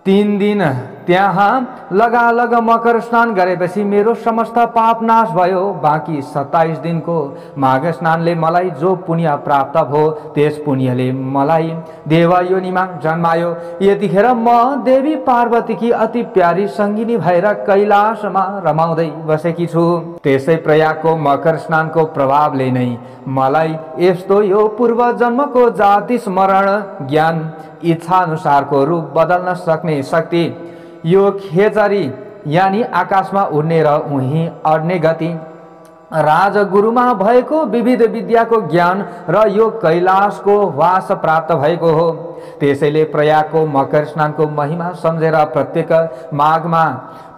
3 दिन त्यहाँ लगालग मकर स्नान गरेपछि मेरो समस्त पाप नाश भयो। बाँकी 27 दिनको माघ स्नानले मलाई जो पुण्य प्राप्त भयो त्यस पुण्यले मलाई देवयोनिमा जन्मायो। यतिखेर म देवी पार्वतीकी अति प्यारी सङ्गिनी भएर कैलाशमा रमाउँदै बसेकी छु। त्यसै प्रयागको मकर स्नानको प्रभावले नै मलाई यस्तो यो पूर्व जन्मको जाति स्मरण ज्ञान इच्छा अनुसारको रूप बदल्न सक्ने शक्ति, यो खेचरी यानी आकाशमा उड्ने र उही अड्ने गति, राजगुरुमा भएको विविध विद्याको ज्ञान र यो कैलाशको वास प्राप्त भएको हो। त्यसैले प्रयागको मकर स्नानको महिमा सम्झेर प्रत्येक माघमा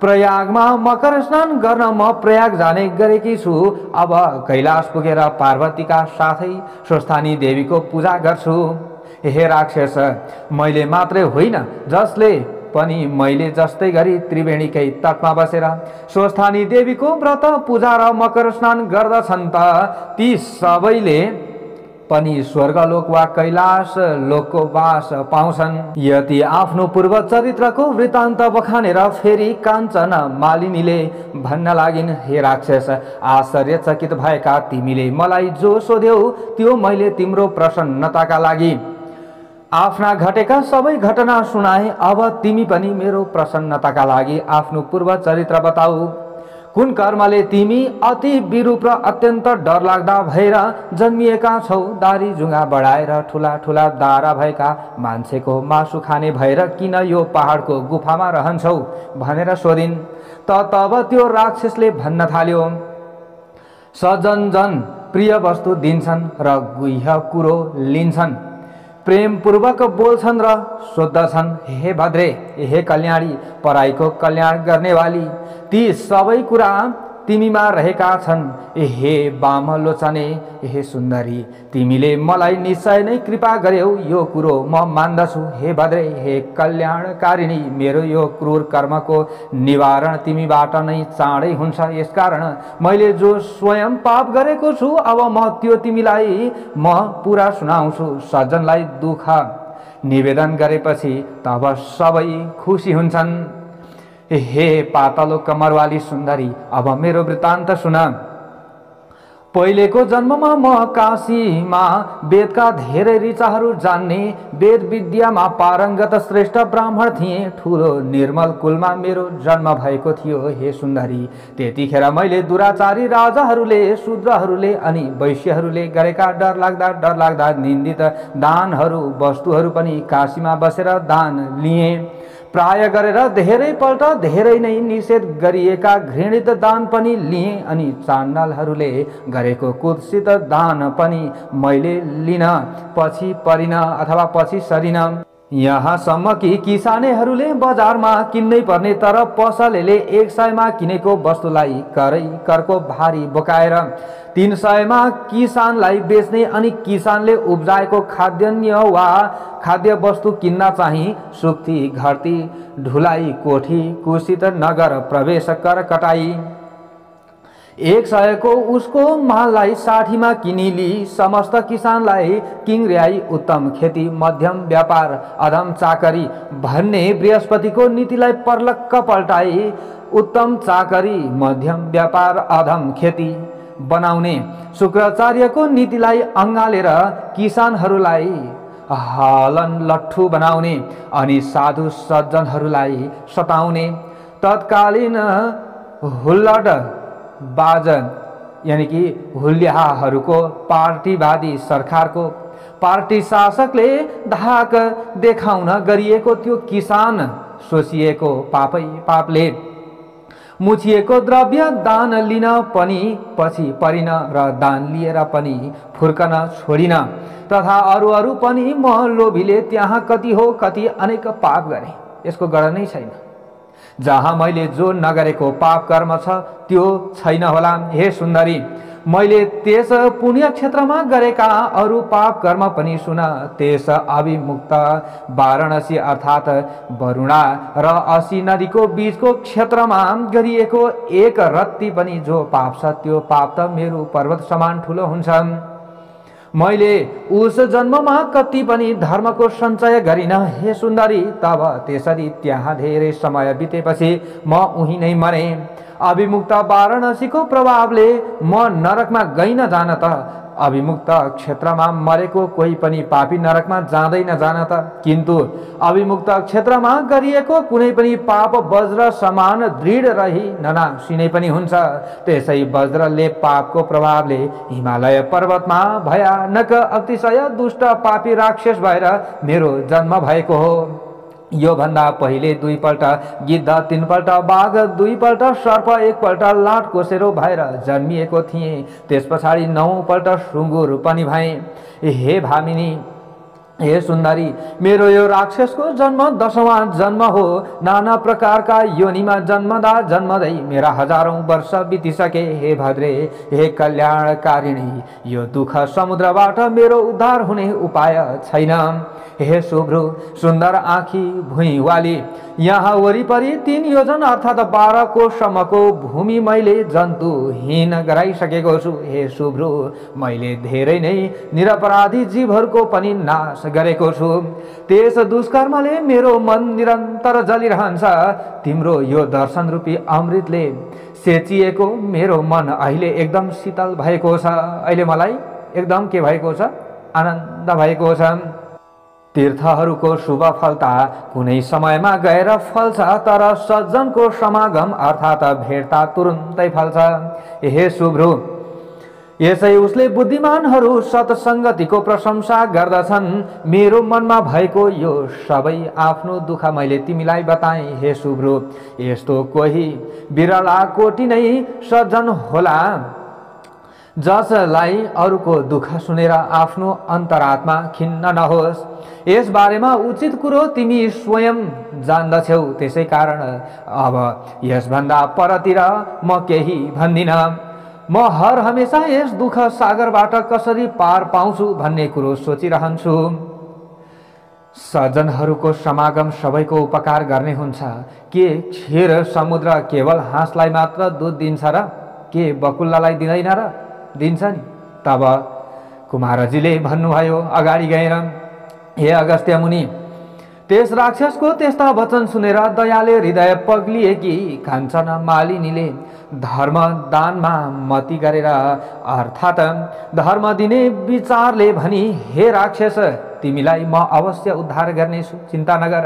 प्रयागमा मकर स्नान गर्न म प्रयाग जाने गरेकी छु। अब कैलाश पुगेर पार्वतीका साथै स्वस्थानी देवीको पूजा गर्छु। हे राक्षस, मैले मात्रै होइन जसले पनि मैले जस्तै गरी त्रिवेणीकै तटमा बसेर स्वस्थानी देवीको व्रत पूजा र मकर स्नान गर्दछन् त ती सबैले पनि स्वर्गलोक वा कैलाश लोकको वास पाउँछन्। यति आफ्नो पूर्व चरित्रको वृत्तान्त बखानेर फेरि काञ्चन मालिनीले भन्न लागिन्, हे राक्षस, आश्चर्यचकित भएका तिमीले मलाई जो सोध्यौ त्यो मैले तिम्रो प्रसन्नताका लागि आफ्ना घटेका सबै घटना सुनाए। अब तिमी पनि मेरो प्रसन्नताका लागि आफ्नो पूर्व चरित्र बताऊ। कुन कर्मले तिमी अति विरूप र अत्यन्त डरलाग्दा भएर जन्मिएका छौ? दारी जुङ्गा बढाएर ठुला ठुला दारा भएका मान्छेको मासु खाने भएर किन यो पहाडको गुफामा रहन्छौ भनेर सोधिन्। तब त्यो राक्षसले भन्न थाल्यो, सजन जन प्रिय वस्तु दिन्छन् र गुह्य कुरो लिन्छन्, प्रेमपूर्वक बोल्छन् र सोद्धछन्। हे भद्रे, हे कल्याणी, पराईको कल्याण गर्नेवाली, ती सबै कुरा तिमीमा रहेका छन्। हे वामलोचने, हे सुन्दरी, तिमीले मलाई निश्चय नै कृपा गर्यौ, यो कुरो म मान्दछु। हे भद्रे, हे कल्याणकारिणी, मेरो यो क्रूर कर्मको निवारण तिमीबाट नै चाँडै हुन्छ। यसकारण मैले जो स्वयं पाप गरेको छु अब म त्यो तिमीलाई म पुरा सुनाउँछु। सज्जनलाई दुःख निवेदन गरेपछि तब सबै खुसी हुन्छन्। हे पातलो कमरवाली सुन्दरी, अब मेरो वृत्तान्त सुन। पहिलेको जन्ममा म काशीमा वेदका धेरै ऋचाहरू जान्ने वेद विद्यामा पारङ्गत श्रेष्ठ ब्राह्मण थिएँ। ठुलो निर्मल कुलमा मेरो जन्म भएको थियो। हे सुन्दरी, त्यतिखेर मैले दुराचारी राजाहरूले, शूद्रहरूले अनि वैश्यहरूले गरेका डरलाग्दा निन्दित दानहरू वस्तुहरू पनि काशीमा बसेर दान लिएँ। प्राय गरेर धेरै पल्ट धेरै नै निषेध गरिएका घृणित दान पनि लिएँ अनि चाण्डालहरूले गरेको कुत्सित दान पनि मैले लिन पछि परिन अथवा पछि सरिन। यहाँसम्म कि किसानेहरूले बजारमा किन्नै पर्ने तर पसलेले 100 मा किनेको वस्तुलाई करको भारी बोकाएर 300 मा किसानलाई बेच्ने अनि किसानले उब्जाएको खाद्यान्न वा खाद्य वस्तु किन्न चाहिँ सुक्ती घरती ढुलाई कोठी कुसित नगर प्रवेश कर कटाई 100 को उसको माललाई 60 मा किनिली समस्त किसानलाई किङ्ग्र्याई उत्तम खेती मध्यम व्यापार अधम चाकरी भन्ने बृहस्पतिको नीतिलाई पर्लक्क पल्टाई उत्तम चाकरी मध्यम व्यापार अधम खेती बनाउने शुक्राचार्यको नीतिलाई अँगालेर किसानहरूलाई हलन लट्ठु बनाउने अनि साधु सज्जनहरूलाई सताउने तत्कालीन हुल्लड बाज यानी कि हुल्याहरूको पार्टीवादी सरकारको पार्टी शासकले धाक देखाउन गरिएको त्यो किसान सोचिएको पापै पापले मुछिएको द्रव्य दान लिन पनि पछि परिन र दान लिएर पनि फुर्कन छोडिन। तथा अरू अरू पनि म लोभीले त्यहाँ कति हो कति अनेक पाप गरे, यसको गणना नै छैन। जहाँ मैले जो नगरेको पाप कर्म छ त्यो छैन होला। हे सुन्दरी, मैले त्यस पुण्य क्षेत्रमा गरेका अरू पाप कर्म पनि सुन। त्यस अभिमुक्त वाराणसी अर्थात् वरुणा र असी नदीको बीचको क्षेत्रमा गरिएको एक रत्ती पनि जो पाप छ त्यो पाप त मेरो पर्वत समान ठुलो हुन्छ। मैले उस जन्ममा कति पनि धर्मको सञ्चय गरिन। हे सुन्दरी, तब त्यसरी त्यहाँ धेरै समय बितेपछि म उही नै मरे। अभिमुक्त वाराणसीको प्रभावले म नरकमा गइन जान त। अभिमुक्त क्षेत्रमा मरेको कोही पनि पापी नरकमा जाँदैन जान त। किन्तु अभिमुक्त क्षेत्रमा गरिएको कुनै पनि पाप वज्र समान दृढ रही ननासिने पनि हुन्छ। त्यसै वज्रले पापको प्रभावले हिमालय पर्वतमा भयानक अतिशय दुष्ट पापी राक्षस भएर मेरो जन्म भएको हो। यो भन्दा पहिले 2 पल्ट गिद्ध, 3 पल्ट बाघ, 2 पल्ट सर्प, 1 पल्ट लाटकोसेरो भएर जन्मिएको थिएँ। त्यस पछाडि 9 पल्ट सुँगुर पनि भएँ। हे भामिनी, हे सुन्दरी, मेरो यो राक्षसको जन्म 10वां जन्म हो। नाना प्रकारका योनिमा जन्मदै मेरा हजारौं वर्ष बितिसके। हे भद्रे, हे कल्याणकारिणी, यो दुःख समुद्रबाट मेरो उद्धार हुने उपाय छैन। हे शुभ्रु, सुन्दर आँखी भुइँवाली, यहाँ वरिपरि 3 योजन अर्थात् 12 कोसम्मको भूमि मैले जन्तुहीन गराइसकेको छु। हे शुभ्रु, मैले धेरै नै निरपराधी जीवहरूको पनि नाश गरेको छु। त्यस दुष्कर्मले मेरो मन निरन्तर जलिरहन्छ। तिम्रो यो दर्शन रूपी अमृतले सेचिएको मेरो मन अहिले एकदम शीतल भएको छ। अहिले मलाई एकदम के भएको छ? आनन्द भएको छ। तीर्थहरूको शुभ फलता कुनै समयमा गएर फल्छ, तर सज्जनको समागम अर्थात् भेट्दा तुरुन्तै फल्छ। हे शुभ्रु, यसै उसले बुद्धिमानहरू सत्सङ्गतिको प्रशंसा गर्दछन्। मेरो मनमा भएको यो सबै आफ्नो दुःख मैले तिमीलाई बताएँ। हे शुभ्रु, यस्तो कोही बिरला कोटी नै सज्जन होला जसलाई अरूको दुःख सुनेर आफ्नो अन्तरात्मा खिन्न नहोस्। यस बारेमा उचित कुरो तिमी स्वयं जान्दछौ, त्यसै कारण अब यसभन्दा परतिर म केही भन्दिन। म हर हमेशा यस दुःख सागरबाट कसरी पार पाउँछु भन्ने कुरो सोचिरहन्छु। सज्जनहरूको समागम सबैको उपकार गर्ने हुन्छ। के क्षीर समुद्र केवल हाँसलाई मात्र दुध दिन्छ र के बकुल्लालाई दिँदैन र? दिन्छ नि। तब कुमारजीले भन्नुभयो अगाडि गएर, हे अगस्त्य मुनि, त्यस राक्षसको त्यस्ता वचन सुनेर दयाले हृदय पग्लिएकी काञ्चन मालिनीले धर्म दानमा मति गरेर अर्थात् धर्म दिने विचारले भनी, हे राक्षस, तिमीलाई म अवश्य उद्धार गर्नेछु, चिन्ता नगर।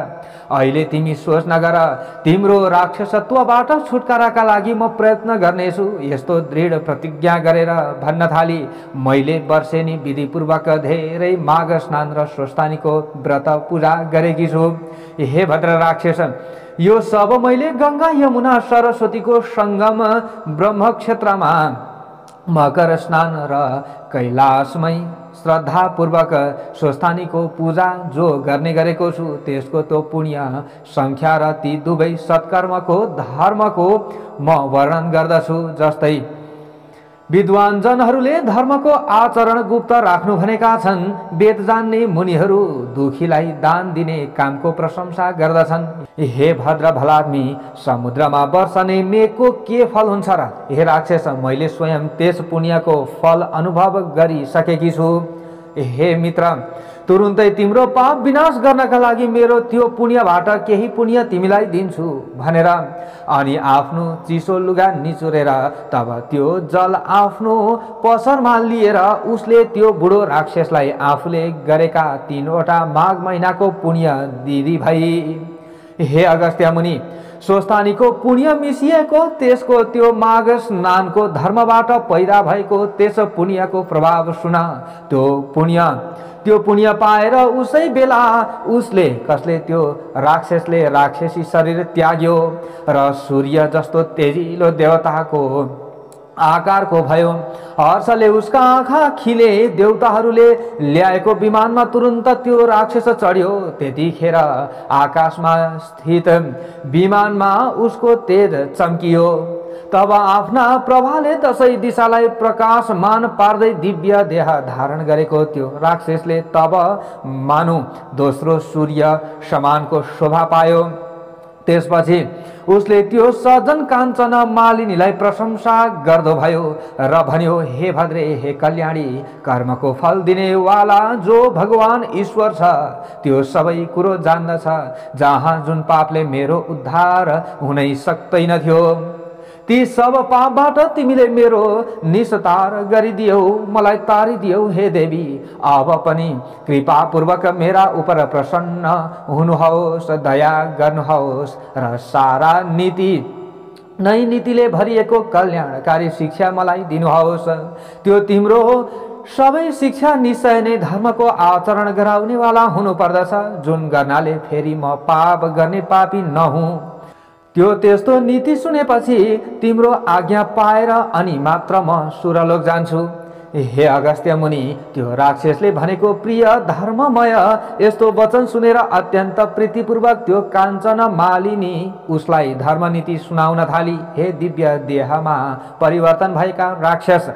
अहिले तिमी सोच नगर, तिम्रो राक्षसत्वबाट छुटकाराका लागि म प्रयत्न गर्नेछु। यस्तो दृढ प्रतिज्ञा गरेर भन्न थाली, मैले वर्षेनी विधिपूर्वक धेरै माघ स्नान र स्वस्थानीको व्रत पूजा गरेकी छु। हे भद्र राक्षस, यो सब मैले गंगा यमुना सरस्वतीको संगम ब्रह्मक्षेत्रमा मकर स्नान र कैलाशमै श्रद्धापूर्वक स्वस्थानीको पूजा जो गर्ने गरेको छु, त्यसको तो पुण्य संख्या र ती दुवै सत्कर्मको धर्मको म वर्णन गर्दछु। जस्तै विद्वान जनहरूले धर्मको आचरण गुप्त राख्नु भनेका छन्। वेद जान्ने मुनिहरू दुखीलाई दान दिने कामको प्रशंसा गर्दछन्। हे भद्र भलाद्मी, समुद्रमा वर्षने मेघको के फल हुन्छ र? हे राक्षस, मैले स्वयं त्यस पुण्यको फल अनुभव गरिसकेकी छु। हे मित्र, तुरुन्तै तिम्रो पाप विनाश गर्नका लागि मेरो त्यो पुण्यबाट केही पुण्य तिमीलाई दिन्छु भनेर अनि आफ्नो चिसो लुगा निचोरेर तब त्यो जल आफ्नो पसरमा लिएर उसले त्यो बुढो राक्षसलाई आफूले गरेका 3वटा माघ महिनाको पुण्य दिदी भई। हे अगस्त्य मुनि, स्वस्थानीको पुण्य मिसिएको त्यसको त्यो माघ स्नानको धर्मबाट पैदा भएको त्यस पुण्यको प्रभाव सुन। त्यो पुण्य त्यो पुण्य पाएर उसै बेला उसले कसले त्यो राक्षसले राक्षसी शरीर त्याग्यो र सूर्य जस्तो तेजिलो देवताको आकारको भयो। हर्षले उसका आँखा खिले। देवताहरूले ल्याएको विमानमा तुरुन्त त्यो राक्षस चढ्यो। त्यतिखेर आकाशमा स्थित विमानमा उसको तेज चम्कियो। तब आफ्ना प्रभाले दसैँ दिशालाई प्रकाशमान पार्दै दिव्य देह धारण गरेको त्यो राक्षसले तब मानु दोस्रो सूर्य समानको शोभा पायो। त्यसपछि उसले त्यो सज्जन काञ्चन मालिनीलाई प्रशंसा गर्दो भयो र भन्यो, हे भद्रे, हे कल्याणी, कर्मको फल दिने वाला जो भगवान ईश्वर छ त्यो सबै कुरो जान्दछ। जहाँ जुन पापले मेरो उद्धार हुनै सक्दैन थियो ती सब पापबाट तिमीले मेरो निस्तार गरिदियौ, मलाई तारिदियौ। हे देवी, अब पनि कृपापूर्वक मेरा उपर प्रसन्न हुनुहोस्, दया गर्नुहोस् र सारा नीतिले भरिएको कल्याणकारी शिक्षा मलाई दिनुहोस्। त्यो तिम्रो सबै शिक्षा निश्चय नै धर्मको आचरण गराउनेवाला हुनुपर्दछ, जुन गर्नाले फेरि म पाप गर्ने पापी नहुँ। त्यो त्यस्तो नीति सुनेपछि तिम्रो आज्ञा पाएर अनि मात्र म सुरलोक जान्छु। हे अगस्त्य मुनि, त्यो राक्षसले भनेको प्रिय धर्ममय यस्तो वचन सुनेर अत्यन्त प्रीतिपूर्वक त्यो काञ्चन मालिनी उसलाई धर्मनीति सुनाउन थाली। हे दिव्य देहमा परिवर्तन भएका राक्षस,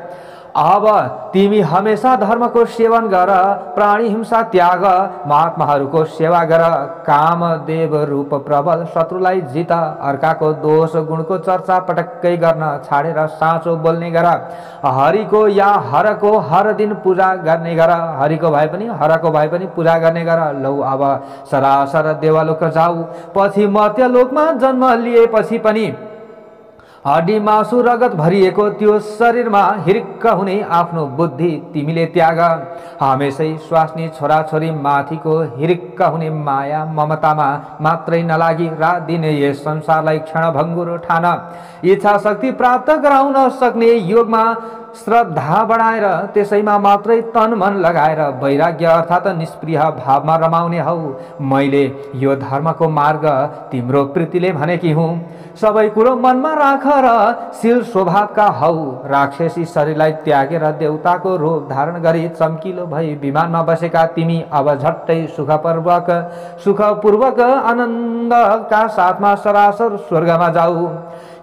अब तिमी हमेशा धर्मको सेवन गर, प्राणी हिंसा त्याग, महात्माहरूको सेवा गर, कामदेव रूप प्रबल शत्रुलाई जित, अर्काको दोष गुणको चर्चा पटक्कै गर्न छाडेर साँचो बोल्ने गर, हरिको या हरको हर दिन पूजा गर्ने गर, हरिको भए पनि हरको भए पनि पूजा गर्ने गर। लौ अब सरासर देवलोक जाऊ। पछि मर्त्यलोकमा जन्म लिएपछि पनि हड्डी मासु रगत भरिएको त्यो शरीरमा हिर्क हुने आफ्नो बुद्धि तिमीले त्याग। हमेशै स्वास्नी छोराछोरी माथिको हिर्क हुने माया ममतामा मात्रै नलागी रात दिन यस संसारलाई क्षणभङ्गुर ठान। इच्छा शक्ति प्राप्त गराउन सक्ने योगमा श्रद्धा बढाएर त्यसैमा मात्रै तन मन लगाएर वैराग्य अर्थात् निष्प्रिय भावमा रमाउने हौ। मैले यो धर्मको मार्ग तिम्रो प्रीतिले भनेकी हुँ। सबै कुरो मनमा राख र शील स्वभावका हौ। राक्षसी शरीरलाई त्यागेर देवताको रूप धारण गरी चम्किलो भई विमानमा बसेका तिमी अब झट्टै सुखपूर्वक आनन्दका साथमा सरासर स्वर्गमा जाऊ।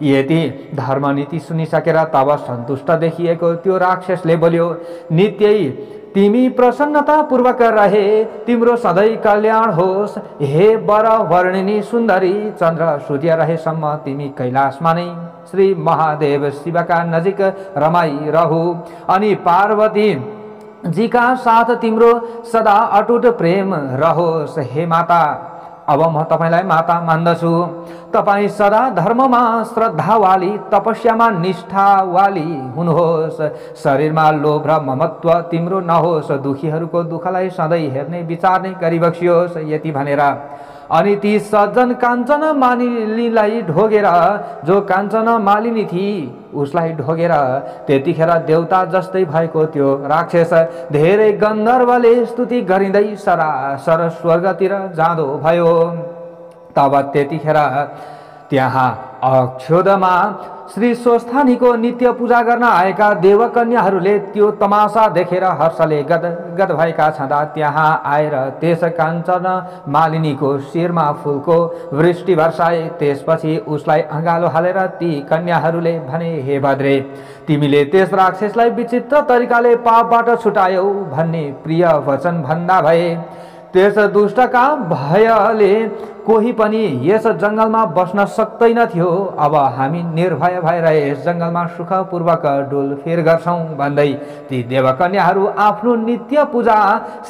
यति धर्मनीति सुनिसकेर तब सन्तुष्ट देखिएको त्यो राक्षसले बोल्यो, नित्यै तिमी प्रसन्नता पूर्वक रहे, तिम्रो सधैँ कल्याण होस्। हे वर वर्णिनी सुन्दरी, चन्द्र सूर्य रहेसम्म तिमी कैलाशमा नै श्री महादेव शिवका नजिक रमाइरहु अनि पार्वती जीका साथ तिम्रो सदा अटुट प्रेम रहोस्। हे माता, अब म तपाईलाई माता मान्दछु। तपाई सदा धर्ममा श्रद्धावाली, तपस्यामा निष्ठावाली हुनुहोस्। शरीरमा लोभ र ममत्व तिम्रो नहोस्। दुखीहरूको दुःखलाई सधैँ हेर्ने विचार्ने गरिबक्सियोस्। यति भनेर अनि ती सज्जन काञ्चन मालिनीलाई ढोगेर, जो काञ्चन मालिनी थिई उसलाई ढोगेर त्यतिखेर देवता जस्तै भएको त्यो राक्षस धेरै गन्धर्वले स्तुति गरिँदै सरासर स्वर्गतिर जाँदो भयो। तब त्यतिखेर त्यहाँ अक्षोदमा श्री स्वस्थानीको नित्य पूजा गर्न आएका देवकन्याहरूले त्यो तमासा देखेर हर्षले गदगद भएका छँदा त्यहाँ आएर त्यस काञ्चन मालिनीको शिरमा फूलको वृष्टि वर्षाए। त्यसपछि उसलाई अँगालो हालेर ती कन्याहरूले भने, हे भद्रे, तिमीले त्यस राक्षसलाई विचित्र तरिकाले पापबाट छुटायौ भन्ने प्रिय वचन भन्दा भए। त्यस दुष्टका भयले कोही पनि यस जङ्गलमा बस्न सक्दैन थियो। अब हामी निर्भय भएर यस जङ्गलमा सुखपूर्वक डुलफिर गर्छौँ भन्दै ती देवकन्याहरू आफ्नो नित्य पूजा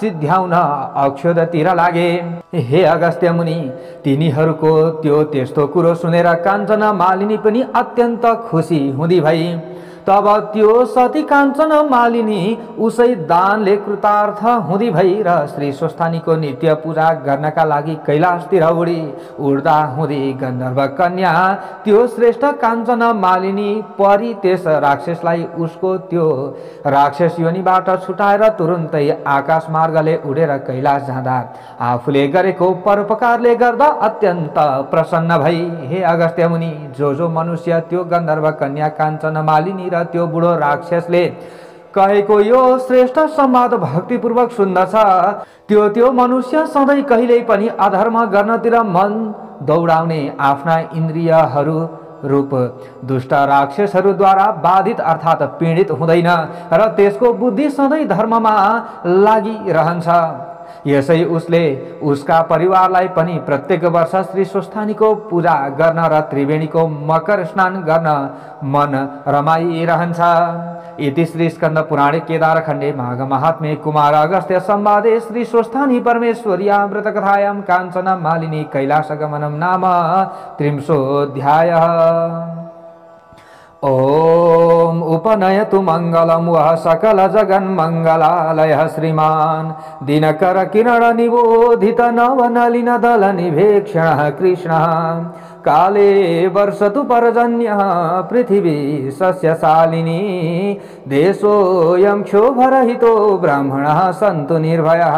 सिद्ध्याउन अक्षोदतिर लागे। हे अगस्त्य मुनि, तिनीहरूको त्यो त्यस्तो कुरो सुनेर काञ्चन मालिनी पनि अत्यन्त खुसी हुँदी भई तब त्यो सती काञ्चन मालिनी उसै दानले कृतार्थ हुँदी भई र श्री स्वस्थानीको नित्य पूजा गर्नका लागि कैलाशतिर उड्दा हुँदी गन्धर्व कन्या त्यो श्रेष्ठ काञ्चन मालिनी परी त्यस राक्षसलाई उसको त्यो राक्षस योनिबाट छुटाएर तुरुन्तै आकाश मार्गले उडेर कैलाश जाँदा आफूले गरेको परोपकारले गर्दा अत्यन्त प्रसन्न भई हे अगस्त्य मुनि, जो मनुष्य त्यो गन्धर्व कन्या काञ्चन मालिनी र त्यो बुढो राक्षसले कहेको यो श्रेष्ठ संवाद भक्तिपूर्वक सुन्दछ, त्यो मनुष्य सधैँ कहिल्यै पनि अधर्म गर्नतिर मन दौडाउने आफ्ना इन्द्रियहरू रूप दुष्ट राक्षसहरूद्वारा बाधित अर्थात् पीडित हुँदैन र त्यसको बुद्धि सधैँ धर्ममा लागिरहन्छ। यसै उसले उसका परिवारलाई पनि प्रत्येक वर्ष श्री स्वस्थानीको पूजा गर्न र त्रिवेणीको मकर स्नान गर्न मन रमाइरहन्छ। इति श्री स्कंद पुराणे केदारखण्डे माघ महात्म्ये कुमार अगस्त्य संवादे श्री स्वस्थानी परमेश्वर्या व्रत कथायां काञ्चन मालिनी कैलासगमनं नाम 30ोऽध्यायः। ओम उपनयतु मंगलम वह सकल जगन मंगलालय श्रीमान दिनकर किरण निबोधित नवनलिन दल निभेक्षण कृष्ण काले वर्षतु पर्जन्य पृथिवी सस्यशालिनी देशोऽयं क्षोभरहितो ब्राह्मणः सन्तु निर्भयः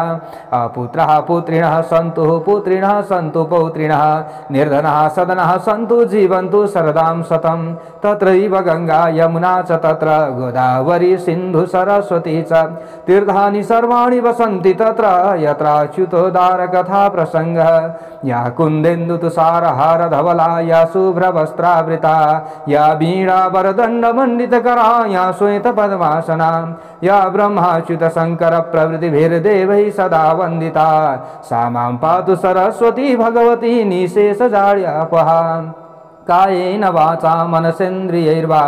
अपुत्रः पुत्रिणः सन्तु पुत्रिणः सन्तु पौत्रिणः निर्धनः सदनः सन्तु जीवन्तु शरदां शतं तत्रैव गंगा यमुना च तत्र गोदावरी सिन्धु सरस्वती च तीर्थानि सर्वाणि वसन्ति तत्र यत्राच्युतोदार कथा प्रसंगः या कुन्देन्दु तुषारहार धवला या शुभ्रवस्त्रावृता या वीणा वरदण्डमण्डितकरा या श्वेत पद्मासना या ब्रह्माच्युत शंकर प्रभृतिभिर्देवैः सदा वन्दिता सा मां पातु सरस्वती भगवती निशेषजाड्यापहा कायेन वाचा मनसेन्द्रियैर्वा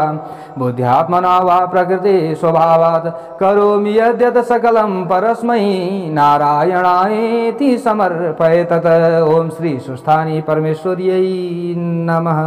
बुद्ध्यात्मना वा प्रकृति स्वभावात् करोमि यद्यत् सकलं परस्मै नारायणायेति समर्पये तत्। ओम श्री स्वस्थानी परमेश्वर्यै नमः।